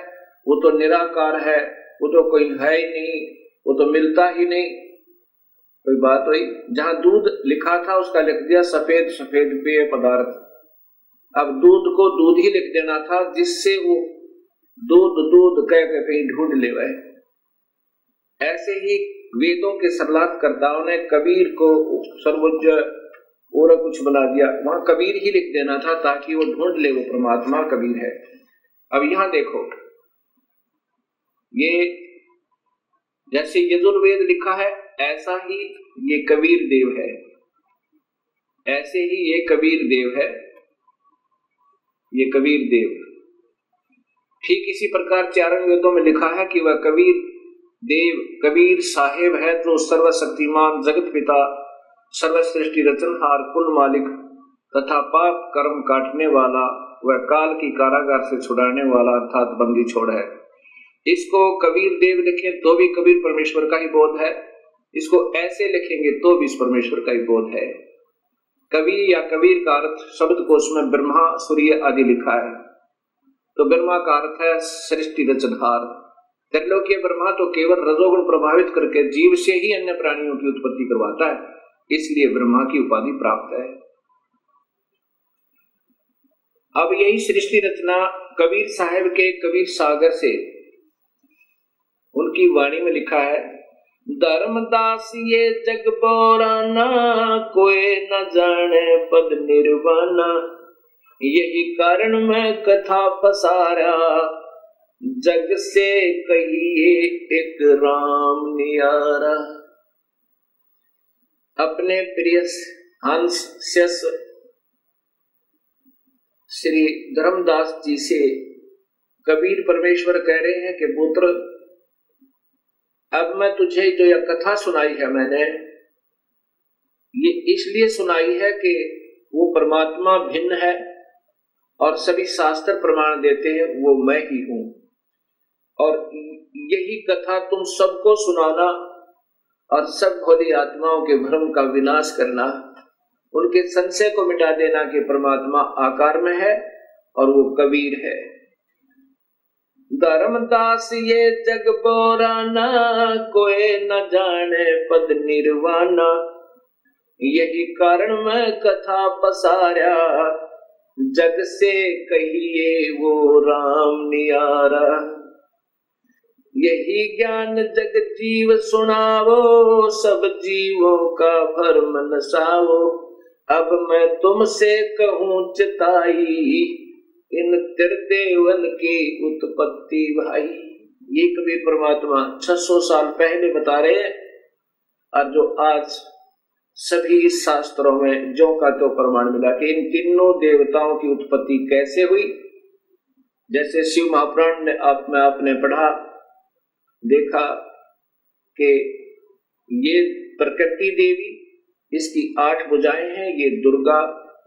वो तो निराकार है, वो तो कोई है ही नहीं, वो तो मिलता ही नहीं। कोई बात हुई? जहां दूध लिखा था उसका लिख दिया सफेद सफेद पेय पदार्थ। अब दूध को दूध ही लिख देना था, जिससे वो दूध दूध कह के कहीं ढूंढ ले गए। ऐसे ही वेदों के सरलार्थकर्ताओं ने कबीर को सर्वोच्च और कुछ बना दिया, वहां कबीर ही लिख देना था ताकि वो ढूंढ ले वो परमात्मा कबीर है। अब यहां देखो, ये जैसे यजुर्वेद लिखा है ऐसा ही ये कबीर देव है, ऐसे ही ये कबीर देव है, ये कबीर देव। ठीक इसी प्रकार चारण वेदों में लिखा है कि वह कबीर देव, कबीर साहेब है, जो सर्वशक्तिमान, जगत पिता, सर्वश्रेष्ठी, रचनहार, कुल मालिक तथा पाप कर्म काटने वाला, वह काल की कारागार से छुड़ाने वाला अर्थात बंदी छोड़ है। इसको कबीर देव लिखें तो भी कबीर परमेश्वर का ही बोध है, इसको ऐसे लिखेंगे तो भी इस परमेश्वर का ही बोध है। कवि या कबीर का अर्थ शब्द कोश में ब्रह्मा, सूर्य आदि लिखा है, तो ब्रह्मा का अर्थ है सृष्टि रचनहार। त्रिलोकीय ब्रह्मा तो केवल रजोगुण प्रभावित करके जीव से ही अन्य प्राणियों की उत्पत्ति करवाता है, इसलिए ब्रह्मा की उपाधि प्राप्त है। अब यही सृष्टि रचना कबीर साहब के कबीर सागर से उनकी वाणी में लिखा है, धर्मदास ये जग बोराना, कोई न जाने पद निर्वाणा, यही कारण मैं कथा पसारा, जग से कहिए एक राम नियारा। अपने प्रिय हंस श्री धर्मदास जी से कबीर परमेश्वर कह रहे हैं कि पुत्र, अब मैं तुझे जो यह कथा सुनाई है, मैंने ये इसलिए सुनाई है कि वो परमात्मा भिन्न है और सभी शास्त्र प्रमाण देते हैं वो मैं ही हूं, और यही कथा तुम सबको सुनाना और सब भोली आत्माओं के भ्रम का विनाश करना, उनके संशय को मिटा देना कि परमात्मा आकार में है और वो कबीर है। धर्मदास ये जग बोराना, कोई न जाने पद निर्वाणा, यही कारण मैं कथा पसारा, जग से कहिए वो राम नियारा। यही ज्ञान जग जीव सुनावो, सब जीवों का भरम नसावो। अब मैं तुमसे कहूँ चिताई, इन त्रिदेवन की उत्पत्ति भाई। ये कबीर परमात्मा 600 साल पहले बता रहे हैं, और जो आज सभी शास्त्रों में जो का तो प्रमाण मिला कि इन तीनों देवताओं की उत्पत्ति कैसे हुई। जैसे शिव महापुराण ने आपने पढ़ा, देखा कि ये प्रकृति देवी, इसकी 8 भुजाएं हैं, ये दुर्गा,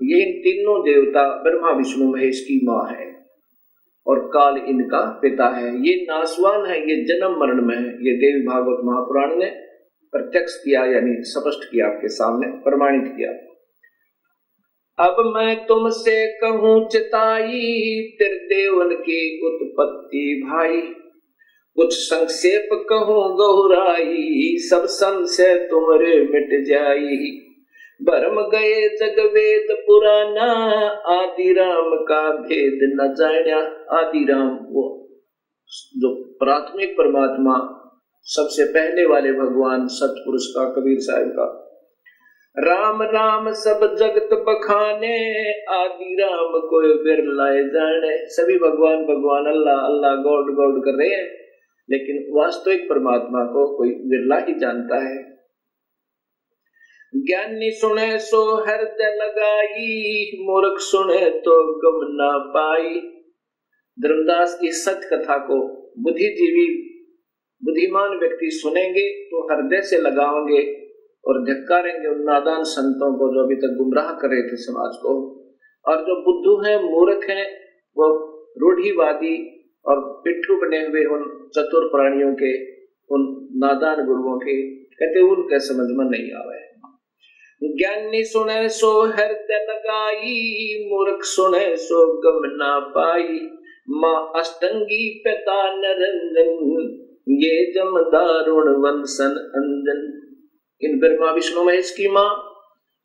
ये इन तीनों देवता ब्रह्मा विष्णु महेश की माँ है, और काल इनका पिता है। ये नासवान है, ये जन्म मरण में है। ये देवी भागवत महापुराण ने प्रत्यक्ष किया, यानी स्पष्ट किया, आपके सामने प्रमाणित किया। अब मैं तुमसे कहूँ चिताई, त्रिदेवन की उत्पत्ति भाई। कुछ संक्षेप कहूँ गहुराई, सब संशय तुमरे मिट जाई। भरम गए जग वेद पुराना, आदि राम का भेद न जाना। आदि राम वो जो प्राथमिक परमात्मा, सबसे पहले वाले भगवान सतपुरुष का, कबीर साहब का। राम राम सब जगत बखाने, आदि राम कोई बिरलाए जाने। सभी भगवान भगवान, अल्लाह अल्लाह, गॉड गॉड कर रहे हैं, लेकिन वास्तविक परमात्मा को कोई बिरला ही जानता है। ज्ञानी सुने सो हृदय लगाई, मूर्ख सुने तो गम ना पाई। धर्मदास की सत्य कथा को बुद्धिजीवी बुद्धिमान व्यक्ति सुनेंगे तो हृदय से लगाओगे और धिक्कारेंगे उन नादान संतों को जो अभी तक गुमराह कर रहे थे समाज को। और जो बुद्धू हैं, मूर्ख हैं, वो रूढ़िवादी और पिट्ठू बने हुए उन चतुर प्राणियों के, उन नादान गुरुओं के, कहते उनके समझ में नहीं आवे। ज्ञानी सुने सो हृदय लगाई, मूर्ख सुने सो गम ना पाई। माँ अष्टंगी पिता निरंजन, ये जम दारुण वंशन अंजन। इन ब्रह्मा विष्णु महेश की माँ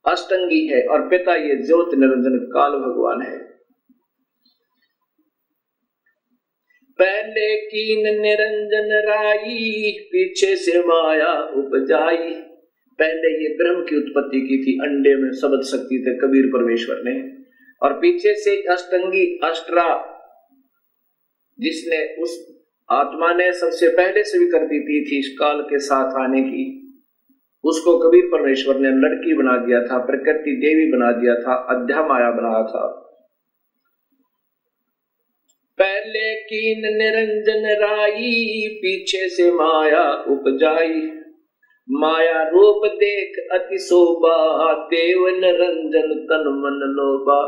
अष्टंगी है और पिता ये ज्योत निरंजन काल भगवान है। पहले कीन निरंजन राई, पीछे से माया उपजाई। पहले ये ब्रह्म की उत्पत्ति की थी, अंडे में शब्द शक्ति थे कबीर परमेश्वर ने, और पीछे से अष्टंगी अष्टरा, जिसने उस आत्मा ने सबसे पहले स्वीकृति दी थी इस काल के साथ आने की, उसको कबीर परमेश्वर ने लड़की बना दिया था, प्रकृति देवी बना दिया था, अध्या माया बनाया था। पहले कीन निरंजन राई, पीछे से माया उपजाई। माया रूप देख अति शोभा, देव निरंजन तन मन लोभा।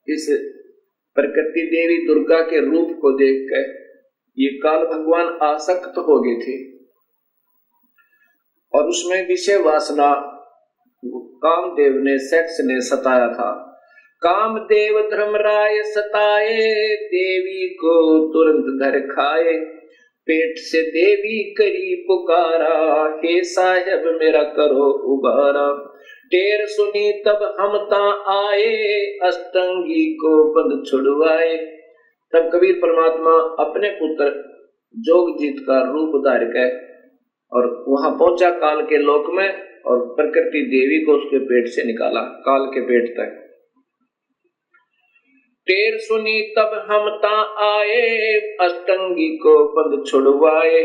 इस प्रकृति देवी दुर्गा के रूप को देखकर ये काल भगवान आसक्त हो गए थे, और उसमें विषय वासना कामदेव ने, सेक्स ने सताया था। कामदेव धर्मराय सताए, देवी को तुरंत धर खाए। पेट से देवी करी पुकारा, हे साहेब मेरा करो उबारा। टेर सुनी तब हम ता आए, अष्टंगी को बंद छुड़वाए। तब कबीर परमात्मा अपने पुत्र जोगजीत का रूप धार के और वहां पहुंचा काल के लोक में, और प्रकृति देवी को उसके पेट से निकाला, काल के पेट तक। टेर सुनी तब हम ता आए, अष्टंगी को बंद छुड़वाए।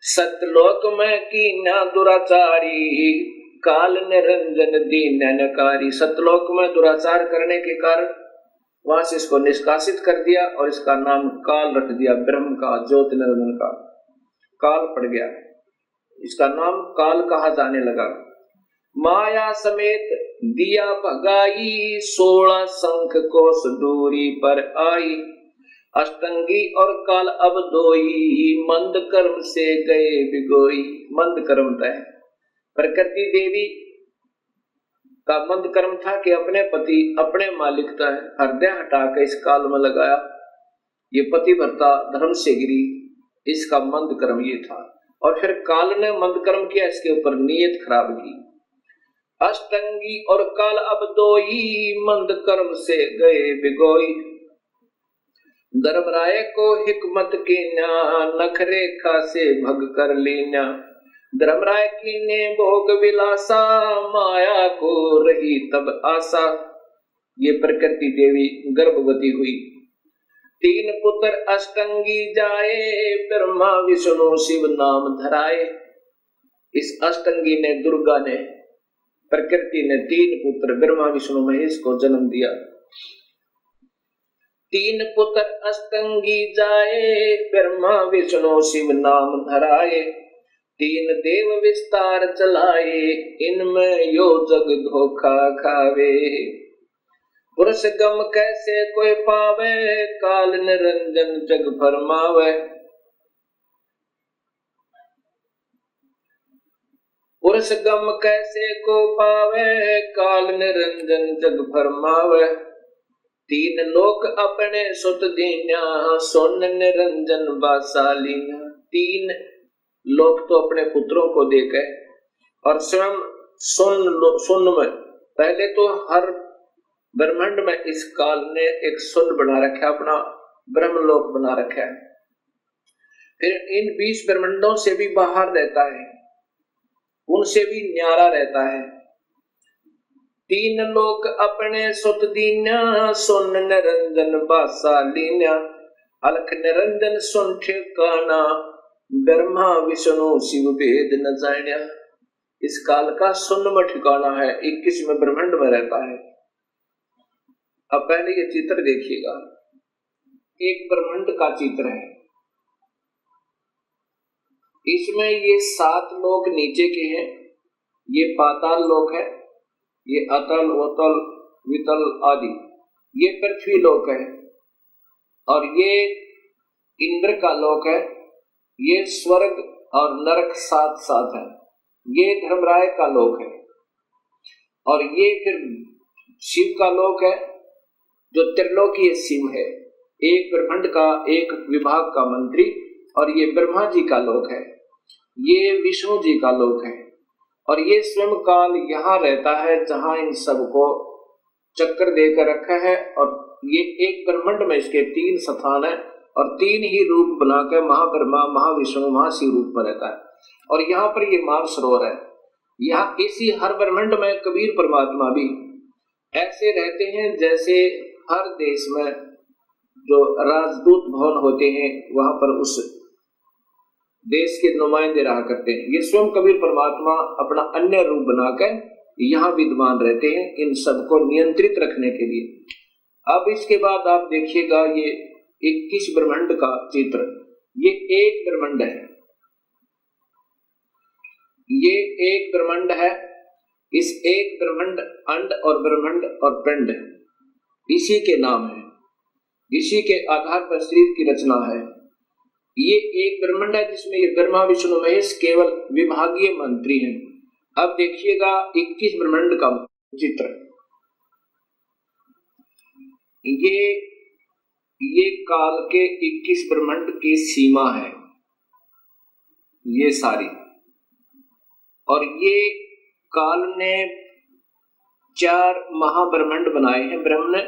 सतलोक में कीना दुराचारी, काल निरंजन दीन नकारी। सतलोक में दुराचार करने के कारण वहां से इसको निष्कासित कर दिया और इसका नाम काल रख दिया, ब्रह्म का, ज्योति निरंजन का। काल पड़ गया, इसका नाम काल कहा जाने लगा। माया समेत दिया भगाई, 16 शंख कोस दूरी पर आई। अष्टंगी और काल अब दोई, मंद कर्म से गए बिगोई। मंद कर्म तय प्रकृति देवी का मंद कर्म था कि अपने पति, अपने मालिक तय हृदय हटाकर इस काल में लगाया। ये पतिव्रता धर्म से गिरी, इसका मंद कर्म ये था। और फिर काल ने मंद कर्म किया, इसके ऊपर नीयत खराब की। अष्टंगी और काल अब दोई, मंद कर्म से गए बिगोई। धर्मराय को हिकमत कीन्या, नखरे खासे भग कर लीन्या। धर्मराय कीने भोग विलासा, माया को रही तब आशा। ये प्रकृति देवी गर्भवती हुई, 3 पुत्र अष्टंगी जाए, ब्रह्मा विष्णु शिव नाम धराए। इस अष्टंगी ने, दुर्गा ने, प्रकृति ने 3 पुत्र ब्रह्मा विष्णु महेश को जन्म दिया। 3 पुत्र अष्टंगी जाए, ब्रह्मा विष्णु शिव नाम धराए। 3 देव विस्तार चलाए, इनमें यो जग धोखा खावे। पुरुष गम कैसे कोई पावे, काल निरंजन जग फरमावे। पुरुष गम कैसे को पावे, काल निरंजन जग फरमावे। 3 लोक अपने सुत दीन्या, सोन निरंजन बासालीना। 3 लोक तो अपने पुत्रों को देकर और स्वयं सुन में, पहले तो हर ब्रह्मांड में इस काल ने एक सुन बना रखा, अपना ब्रह्मलोक बना रखा है। फिर इन 20 ब्रह्मांडों से भी बाहर रहता है, उनसे भी न्यारा रहता है। 3 लोक अपने सुत दीन्या, सोन निरंजन बासालीन्या। अलख निरंजन सुन ठिकाना, ब्रह्मा विष्णु शिव भेद न जान्या। इस काल का सुन में ठिकाना है, 21वें ब्रह्मांड में रहता है। अब पहले ये चित्र देखिएगा, एक ब्रह्मांड का चित्र है। इसमें ये 7 लोक नीचे के हैं, ये पाताल लोक है, ये अतल वतल वितल आदि, ये पृथ्वी लोक है, और ये इंद्र का लोक है, ये स्वर्ग और नरक साथ साथ है, ये धर्मराय का लोक है, और ये फिर शिव का लोक है जो त्रिलोकीय शिव है, एक ब्रह्मांड का एक विभाग का मंत्री, और ये ब्रह्मा जी का लोक है, ये विष्णु जी का लोक है, और ये स्वयं काल यहाँ रहता है जहां इन सबको चक्कर देकर रखा है। और ये एक ब्रह्मांड में इसके 3 स्थान है और 3 ही रूप बनाकर महाब्रह्मा महाविष्णु महाशिव रूप में रहता है। और यहाँ पर ये मानसरोवर है, यहाँ इसी हर ब्रह्मांड में कबीर परमात्मा भी ऐसे रहते हैं जैसे हर देश में जो राजदूत भवन होते हैं वहां पर उस देश के नुमाइंदे रहा करते हैं। ये स्वयं कबीर परमात्मा अपना अन्य रूप बनाकर यहाँ विद्यमान रहते हैं इन सबको नियंत्रित रखने के लिए। अब इसके बाद आप देखिएगा ये 21 ब्रह्मांड का चित्र, ये एक ब्रह्मांड है, ये एक ब्रह्मांड है। इस एक ब्रह्मांड अंड और ब्रह्मांड और पिंड इसी के नाम है, इसी के आधार पर शरीर की रचना है। ये एक ब्रह्मांड है जिसमें ये ब्रह्मा विष्णु महेश केवल विभागीय मंत्री हैं। अब देखिएगा 21 ब्रह्मांड का चित्र, ये काल के 21 ब्रह्मांड की सीमा है ये सारी, और ये काल ने 4 महाब्रह्मांड बनाए हैं ब्रह्म ने,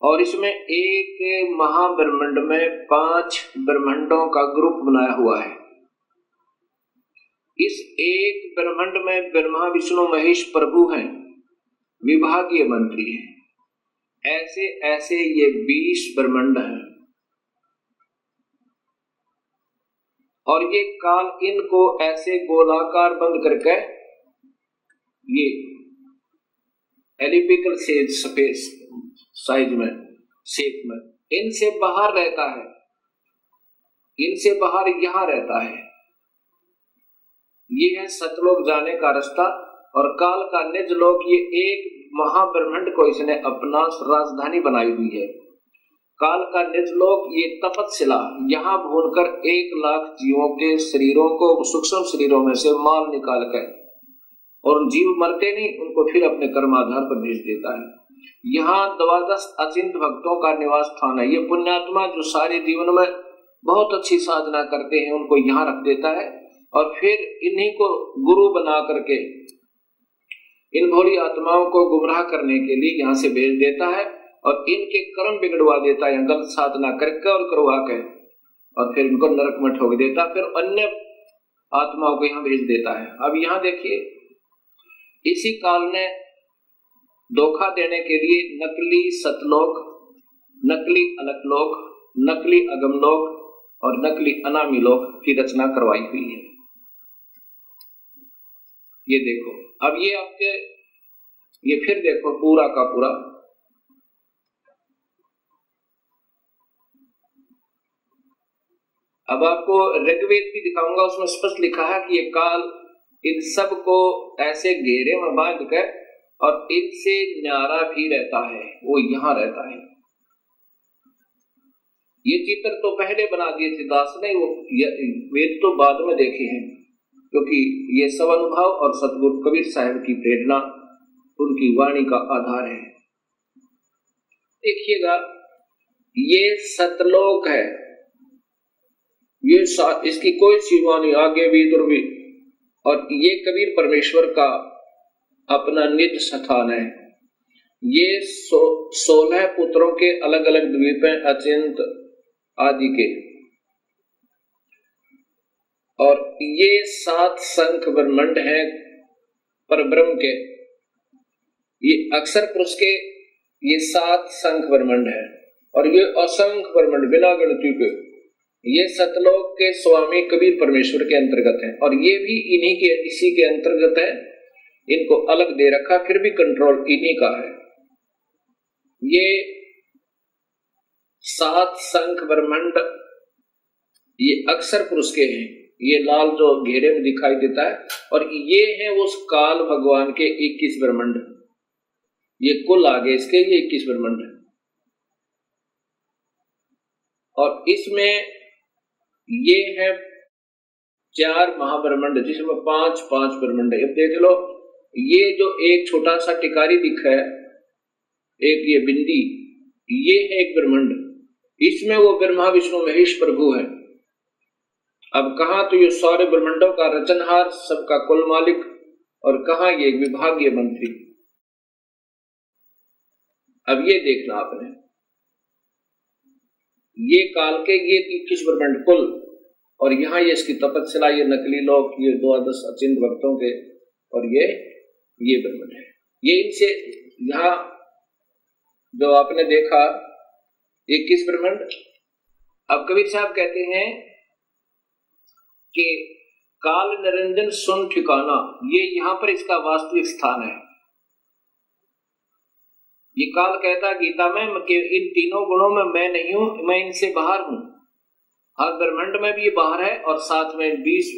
और इसमें एक महाब्रह्मांड में 5 ब्रह्मांडों का ग्रुप बनाया हुआ है। इस एक ब्रह्मांड में ब्रह्मा विष्णु महेश प्रभु हैं, विभागीय मंत्री हैं। ऐसे ऐसे ये 20 ब्रह्मांड हैं, और ये काल इनको ऐसे गोलाकार बंद करके ये एलिप्टिकल स्पेस साइज में शेप में इनसे बाहर रहता है, इनसे बाहर यहां रहता है। ये है सतलोक जाने का रास्ता, और काल का निज लोक ये एक महाब्रह्मांड को इसने अपना राजधानी बनाई हुई है। काल का निज लोक ये तपतशिला, यहाँ भूनकर 1 लाख जीवों के शरीरों को सूक्ष्म शरीरों में से माल निकाल कर, और जीव मरते नहीं उनको फिर अपने कर्माधार पर भेज देता है। यहाँ 12 अचिंत भक्तों का निवास स्थान है। ये पुण्यात्मा जो सारे जीवन में बहुत अच्छी साधना करते हैं उनको यहाँ रख देता है, और फिर इन्हीं को गुरु बना करके इन भोली आत्माओं को गुमराह करने के लिए यहाँ से भेज देता है। और इनके कर्म बिगड़वा देता है, गलत साधना करके और करवा के, और फिर इनको नरक में ठोक देता, फिर अन्य आत्माओं को यहाँ भेज देता है। अब यहाँ देखिए, इसी काल ने धोखा देने के लिए नकली सतलोक, नकली अलकलोक, नकली अगमलोक और नकली अनामी लोक की रचना करवाई हुई है। ये देखो, अब ये आपके, ये फिर देखो पूरा का पूरा, अब आपको ऋग्वेद भी दिखाऊंगा, उसमें स्पष्ट लिखा है कि ये काल इन सब को ऐसे घेरे में बांध कर और इनसे न्यारा भी रहता है, वो यहाँ रहता है। ये चित्र तो पहले बना दिए थे दास ने, वो वेद तो बाद में देखे हैं, क्योंकि ये सब अनुभव और सतगुरु कबीर साहब की प्रेरणा, उनकी वाणी का आधार है। देखिएगा, ये सतलोक है, ये इसकी कोई सीमा नहीं, आगे भी इधर भी, और ये कबीर परमेश्वर का अपना निज स्थान है। ये 16 पुत्रों के अलग अलग द्वीप हैं, अचिंत आदि के, और ये 7 शंख ब्रह्मंड हैं परब्रह्म के, ये अक्षर पुरुष के ये 7 शंख ब्रह्मंड है, और ये असंख्य ब्रह्मंड बिना गिनती के, ये सतलोक के स्वामी कबीर परमेश्वर के अंतर्गत है, और ये भी इन्हीं के, इसी के अंतर्गत है। इनको अलग दे रखा, फिर भी कंट्रोल इन्हीं का है। ये 7 शंख ब्रह्मंड ये अक्षर पुरुष के हैं, ये लाल जो घेरे में दिखाई देता है, और ये है उस काल भगवान के 21 ब्रह्मंड, ये कुल आगे इसके ये 21 ब्रह्मंड है। और इसमें ये है 4 महाब्रह्मंड, जिसमें 5-5 ब्रह्मंड है। अब देख लो, ये जो एक छोटा सा टिकारी दिखा है, एक ये बिंदी, ये है एक ब्रह्मंड, इसमें वो ब्रह्मा विष्णु महेश प्रभु है। अब कहाँ तो ये सारे ब्रह्मंडों का रचनहार, सबका कुल मालिक, और कहाँ ये विभागीय मंत्री। अब ये देखना आपने, ये काल के ये 21 ब्रह्मंड कुल, और यहाँ ये इसकी तपस्या, ये नकली लोक, ये 12 अचिंत भक्तों के, और ये ब्रह्मंड है। ये इनसे यहाँ जो आपने देखा 21 ब्रह्मंड। अब कबीर साहब कहते हैं कि काल निरंजन सुन ठिकाना, ये यहाँ पर इसका वास्तविक स्थान है। ये काल कहता गीता में कि इन तीनों गुणों में मैं नहीं हूं, मैं इनसे बाहर हूं। हर ब्रह्मंड में भी ये बाहर है, और साथ में 20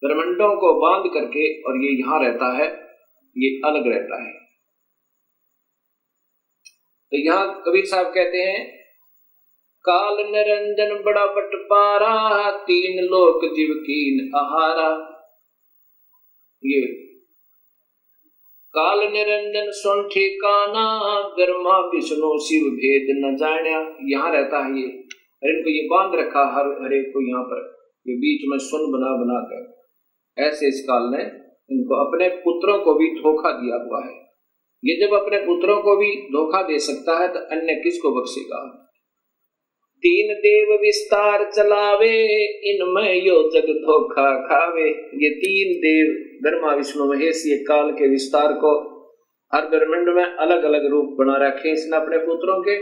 ब्रह्मंडों को बांध करके, और ये यहाँ रहता है, ये अलग रहता है। तो यहाँ कबीर साहब कहते हैं, काल निरंजन बड़ा बटपारा, 3 लोक जीव कीन आहारा। ये काल निरंजन सुन ठिकाना, ब्रह्मा विष्णु शिव भेद न जान्या। यहाँ रहता है ये, इनको ये बांध रखा हर एक को यहाँ पर, ये बीच में सुन बना बना कर। ऐसे इस काल ने इनको अपने पुत्रों को भी धोखा दिया हुआ है। ये जब अपने पुत्रों को भी धोखा दे सकता है, तो अन्य किसको बख्शेगा। 3 देव विस्तार चलावे, इनमें यो जग धोखा खावे। ये 3 देव ब्रह्मा विष्णु महेश, ये काल के विस्तार को हर ब्रह्मंड में अलग अलग रूप बना रखे इसने अपने पुत्रों के,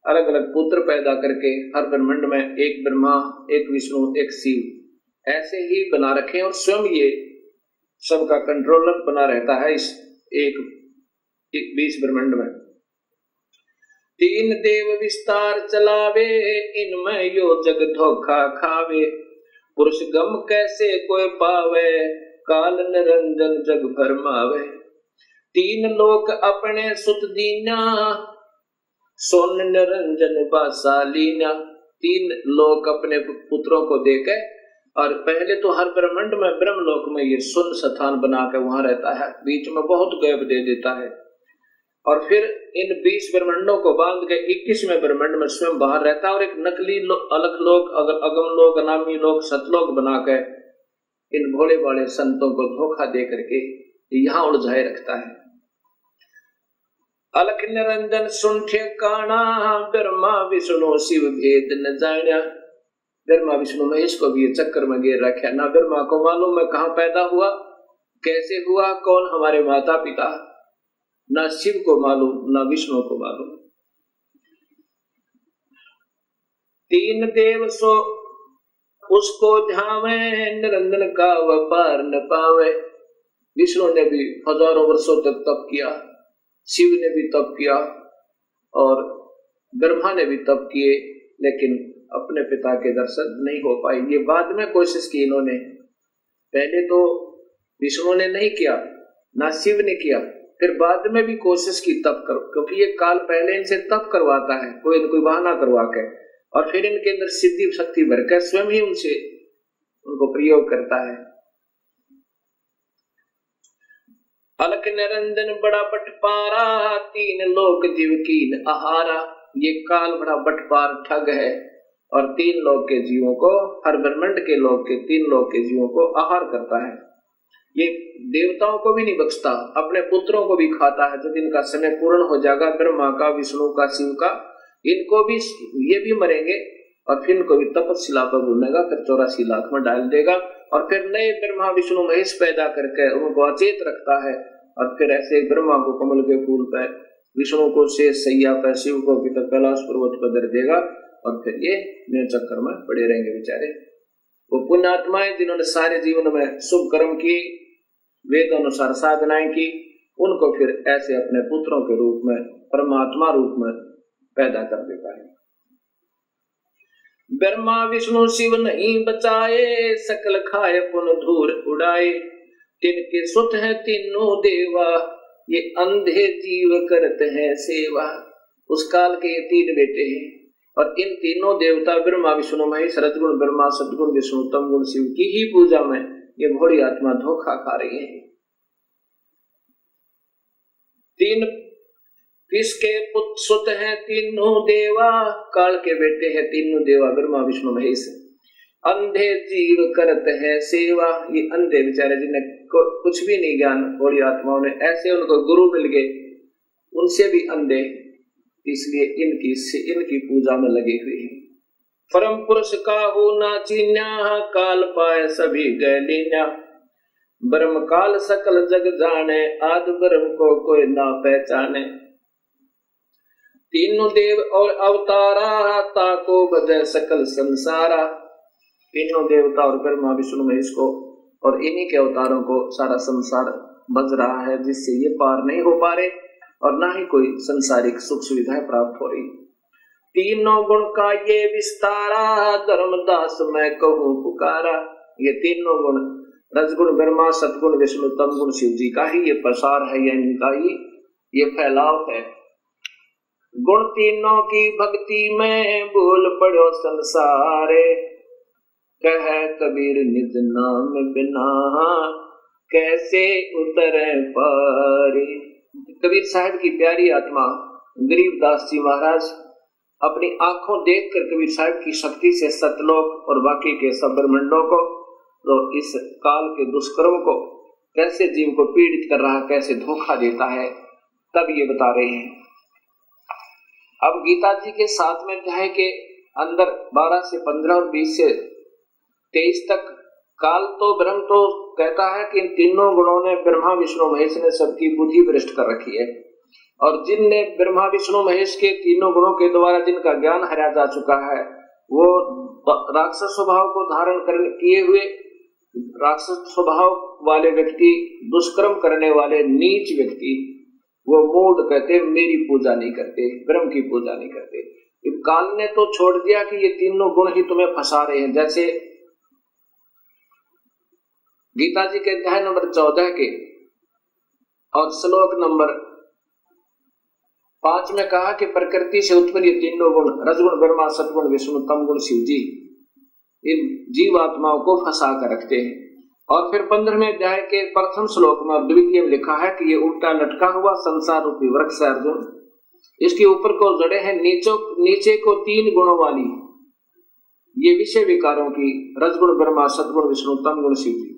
अलग अलग पुत्र पैदा करके हर ब्रह्मंड में एक ब्रह्मा, एक विष्णु, एक शिव, ऐसे ही बना रखे। और स्वयं ये सबका कंट्रोलर बना रहता है इस एक 20 ब्रह्मंड में। 3 देव विस्तार चलावे, इनमें यो जग धोखा खावे। पुरुष गम कैसे कोई पावे, काल निरंजन जग भरमावे। 3 लोक अपने सुत दीना, सोन निरंजन बासालीना। 3 लोक अपने पुत्रों को देके, और पहले तो हर ब्रह्मंड में ब्रह्मलोक में ये सुन स्थान बनाकर वहां रहता है, बीच में बहुत गैप दे देता है, और फिर इन 20 ब्रह्मंडों को बांध के 21वें ब्रह्मंड में स्वयं बाहर रहता है, और एक नकली अलग लोक, अगम लोक, अनामी लोक, सतलोक बनाकर इन भोले भाले संतों को धोखा दे करके यहाँ उलझाए रखता है। अलख निरंजन सुन ठिकाना, ब्रह्मा विष्णु शिव भेद न जाना। ब्रह्मा विष्णु महेश को भी ये चक्कर में घेर रखा। ना ब्रह्मा को मालूम मैं कहाँ पैदा हुआ, कैसे हुआ, कौन हमारे माता पिता, ना शिव को मालूम, ना विष्णु को मालूम। तीन देव सो उसको ध्यावे, निरंजन का व्यापार न पावे। विष्णु ने भी हजारों वर्षों तक तप किया, शिव ने भी तप किया और ब्रह्मा ने भी तप किए, लेकिन अपने पिता के दर्शन नहीं हो पाए। ये बाद में कोशिश की इन्होंने, पहले तो विष्णु ने नहीं किया, ना शिव ने किया, फिर बाद में भी कोशिश की तप करो, क्योंकि ये काल पहले इनसे तप करवाता है, कोई न कोई बहाना करवा के, और फिर इनके अंदर सिद्धि शक्ति भरकर स्वयं ही उनसे उनको प्रयोग करता है। अलख निरंजन बड़ा बटपारा, तीन लोक जीव कीन आहारा। ये काल बड़ा बटपार ठग है और तीन लोक के जीवों को, हर ब्रह्मांड के लोक के, तीन लोक के जीवों को आहार करता है। ये देवताओं को भी नहीं बख्शता, अपने पुत्रों को भी खाता है। जब इनका समय पूर्ण हो जाएगा, ब्रह्मा का, विष्णु का, शिव का, इनको भी, ये भी मरेंगे और फिर इनको भी तपस्या पर भूनेगा, फिर 84 लाख में डाल देगा और फिर नए ब्रह्मा विष्णु महेश पैदा करके उनको अचेत रखता है। और फिर ऐसे ब्रह्मा को कमल के फूल पर, विष्णु को शेष सैया पर, शिव को कैलाश पर्वत पर धर देगा और फिर ये नए चक्कर में पड़े रहेंगे बेचारे। वो पुण्यात्माएं जिन्होंने सारे जीवन में शुभ कर्म किए, वेद अनुसार साधनाएं की, उनको फिर ऐसे अपने पुत्रों के रूप में, परमात्मा रूप में पैदा कर देता है। ब्रह्मा विष्णु शिव नहीं बचाए, सकल खाए पुन धूर उड़ाए। तिनके सुत है तीनों देवा, ये अंधे जीव करते हैं सेवा। उस काल के ये तीन बेटे हैं और इन तीनों देवता ब्रह्मा विष्णु महेश, रजगुण ब्रह्मा, सदगुण विष्णु, तमगुण शिव की ही पूजा में ये भोली आत्मा धोखा खा रही है। तीन किसके पुत्र सुत हैं तीनों देवा, काल के बेटे हैं तीनों देवा ब्रह्मा विष्णु महेश। अंधे जीव करते हैं सेवा, ये अंधे बेचारे जिन्हें कुछ भी नहीं ज्ञान, बड़ी आत्माओं ने ऐसे उनको गुरु मिल गए, उनसे भी अंधे, इसलिए इनकी पूजा में लगे हुए हैं। परम पुरुष का हो ना चीन्या, काल पाए सभी गैलिन्या। ब्रह्म काल सकल जग जाने, आदि ब्रह्म को कोई ना पहचाने। तीनों देव और अवतारा, ताको बदे सकल संसारा। तीनों देवता और ब्रह्मा विष्णु महेश को और इन्हीं के अवतारों को सारा संसार बज रहा है, जिससे ये पार नहीं हो पा रहे और ना ही कोई संसारिक सुख सुविधाएं प्राप्त हो रही। तीनों गुण का ये विस्तारा, धर्मदास मैं कहूँ पुकारा। ये तीनों गुण, रजगुण ब्रह्मा, सतगुण विष्णु, तमगुण शिव जी का ही ये प्रसार है, या इनका ही ये फैलाव है। गुण तीनों की भक्ति में बोल पड़ो संसारे, कह कबीर निज नाम बिना कैसे उतरे पारे। कबीर साहब की प्यारी आत्मा गरीबदास जी महाराज अपनी आंखों देखकर कबीर साहब की शक्ति से सतलोक और बाकी के सब ब्रह्मांडों को, तो इस काल के दुष्कर्म को कैसे जीव को पीड़ित कर रहा है, कैसे धोखा देता है, तब ये बता रहे हैं। अब गीता जी के 7वें अध्याय के अंदर 12 से 15 और 20 से 23 तक काल तो ब्रह्म तो कहता है कि इन तीनों गुणों ने ब्रह्मा विष्णु महेश ने सबकी बुद्धि भ्रष्ट कर रखी है, और जिनने ब्रह्मा विष्णु महेश के तीनों गुणों के द्वारा जिनका ज्ञान हराया जा चुका है, वो राक्षस स्वभाव को धारण किए हुए राक्षस स्वभाव वाले व्यक्ति, दुष्कर्म करने वाले नीच व्यक्ति, वो मूढ़ कहते, मेरी पूजा नहीं करते, ब्रह्म की पूजा नहीं करते। काल ने तो छोड़ दिया कि ये तीनों गुण ही तुम्हें फंसा रहे हैं। जैसे गीता जी के अध्याय नंबर 14 के और श्लोक नंबर 5 में कहा कि प्रकृति से उत्पन्न ये तीनों गुण, रजगुण ब्रह्मा, सतगुण विष्णु, तमगुण शिव जी, इन जीव आत्माओं को फंसा कर रखते हैं। और फिर 15वें अध्याय के प्रथम श्लोक में द्वितीय में लिखा है कि ये उल्टा लटका हुआ संसार रूपी वृक्ष है अर्जुन, इसके ऊपर को जड़े हैं नीचे को 3 गुणों वाली ये विषय विकारों की, रजगुण ब्रह्मा, सतगुण विष्णु, तमगुण शिव जी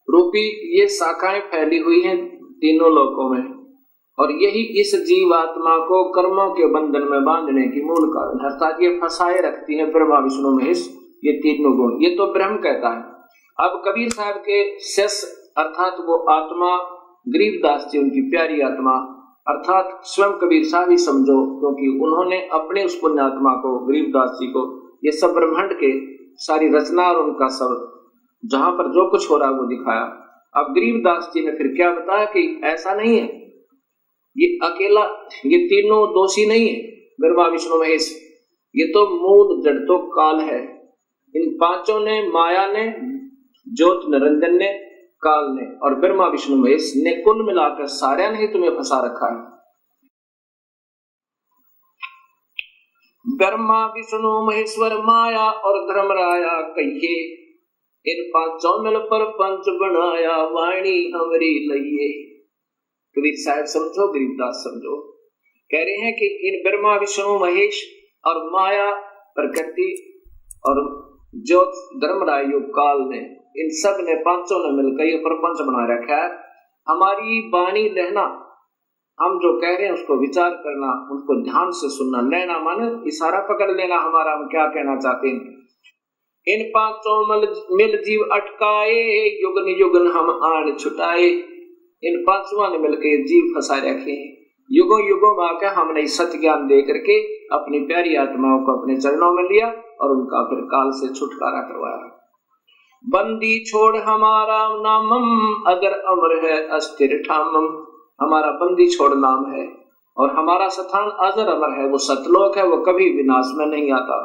रूपी ये शाखाएं फैली हुई हैं तीनों लोकों में। और यही इस जीवात्मा को कर्मों के बंधन में बांधने की मूल कारण, अर्थात ये फंसाए रखती है ब्रह्मा विष्णु महेश, ये तीनों गुण। ये तो ब्रह्म कहता है। अब कबीर साहब के शेष अर्थात वो आत्मा गरीबदास जी, उनकी प्यारी आत्मा, अर्थात स्वयं कबीर साहब ही समझो, क्योंकि उन्होंने अपने उस पुण्यात्मा को, गरीबदास जी को, ये सब ब्रह्मांड के सारी रचना और उनका सब जहां पर जो कुछ हो रहा है वो दिखाया। अब गरीबदास जी ने फिर क्या बताया कि ऐसा नहीं है, ये अकेला, ये तीनों दोषी नहीं है ब्रह्मा विष्णु महेश, ये तो मूल जड़ तो काल है। इन पांचों ने, माया ने, ज्योत निरंजन ने, काल ने और ब्रह्मा विष्णु महेश ने, कुल मिलाकर सारे ने ही तुम्हें फंसा रखा है। ब्रह्मा विष्णु महेश्वर माया और धर्मराया कहिए, इन पांचों मिल पर पंच बनाया, वाणी हमरी लइए। कबीर साहब समझो, गरीबदास समझो, कह रहे हैं कि इन ब्रह्मा विष्णु महेश और माया प्रकृति और ज्योत धर्मराय काल ने, इन सब ने, पांचों ने मिलकर ये प्रपंच बना रखा है। हमारी वाणी लेना, हम जो कह रहे हैं उसको विचार करना, उसको ध्यान से सुनना, लेना माने इशारा पकड़ लेना हमारा, हम क्या कहना चाहते हैं। इन पांचों मिल जीव अटकाए, युगन युगन हम आन छुटाए। इन पांचों ने मिलकर जीव फंसा रखे हैं, युगों युगों में आकर हमने सत्य ज्ञान दे करके अपनी प्यारी आत्माओं को अपने चरणों में लिया और उनका फिर काल से छुटकारा करवाया। बंदी छोड़ हमारा नामम, अगर अमर है अस्थिर ठामम। हमारा बंदी छोड़ नाम है और हमारा स्थान अजर अमर है, वो सतलोक है, वो कभी विनाश में नहीं आता।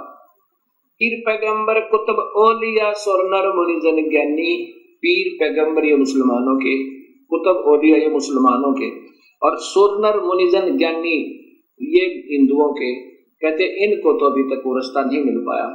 पीर पैगंबर कुतुब ओलिया सुर नर मुनिजन ज्ञानी। पीर पैगंबर ये मुसलमानों के, कुतुब ओलिया ये मुसलमानों के, और सुर नर मुनिजन ज्ञानी ये हिंदुओं के। कहते इनको तो अभी तक वो रास्ता नहीं मिल पाया।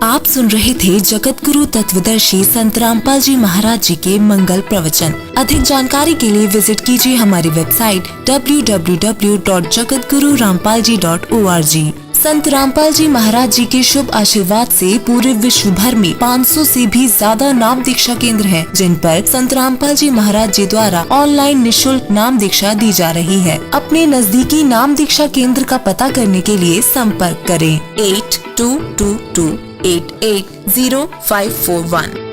आप सुन रहे थे जगत गुरु तत्वदर्शी संत रामपाल जी महाराज जी के मंगल प्रवचन। अधिक जानकारी के लिए विजिट कीजिए हमारी वेबसाइट www.jagatgururampalji.org। संत रामपाल जी महाराज जी के शुभ आशीर्वाद से पूरे विश्व भर में 500 से भी ज्यादा नाम दीक्षा केंद्र हैं, जिन पर संत रामपाल जी महाराज जी द्वारा ऑनलाइन निशुल्क नाम दीक्षा दी जा रही है। अपने नजदीकी नाम दीक्षा केंद्र का पता करने के लिए संपर्क करें 8222880541।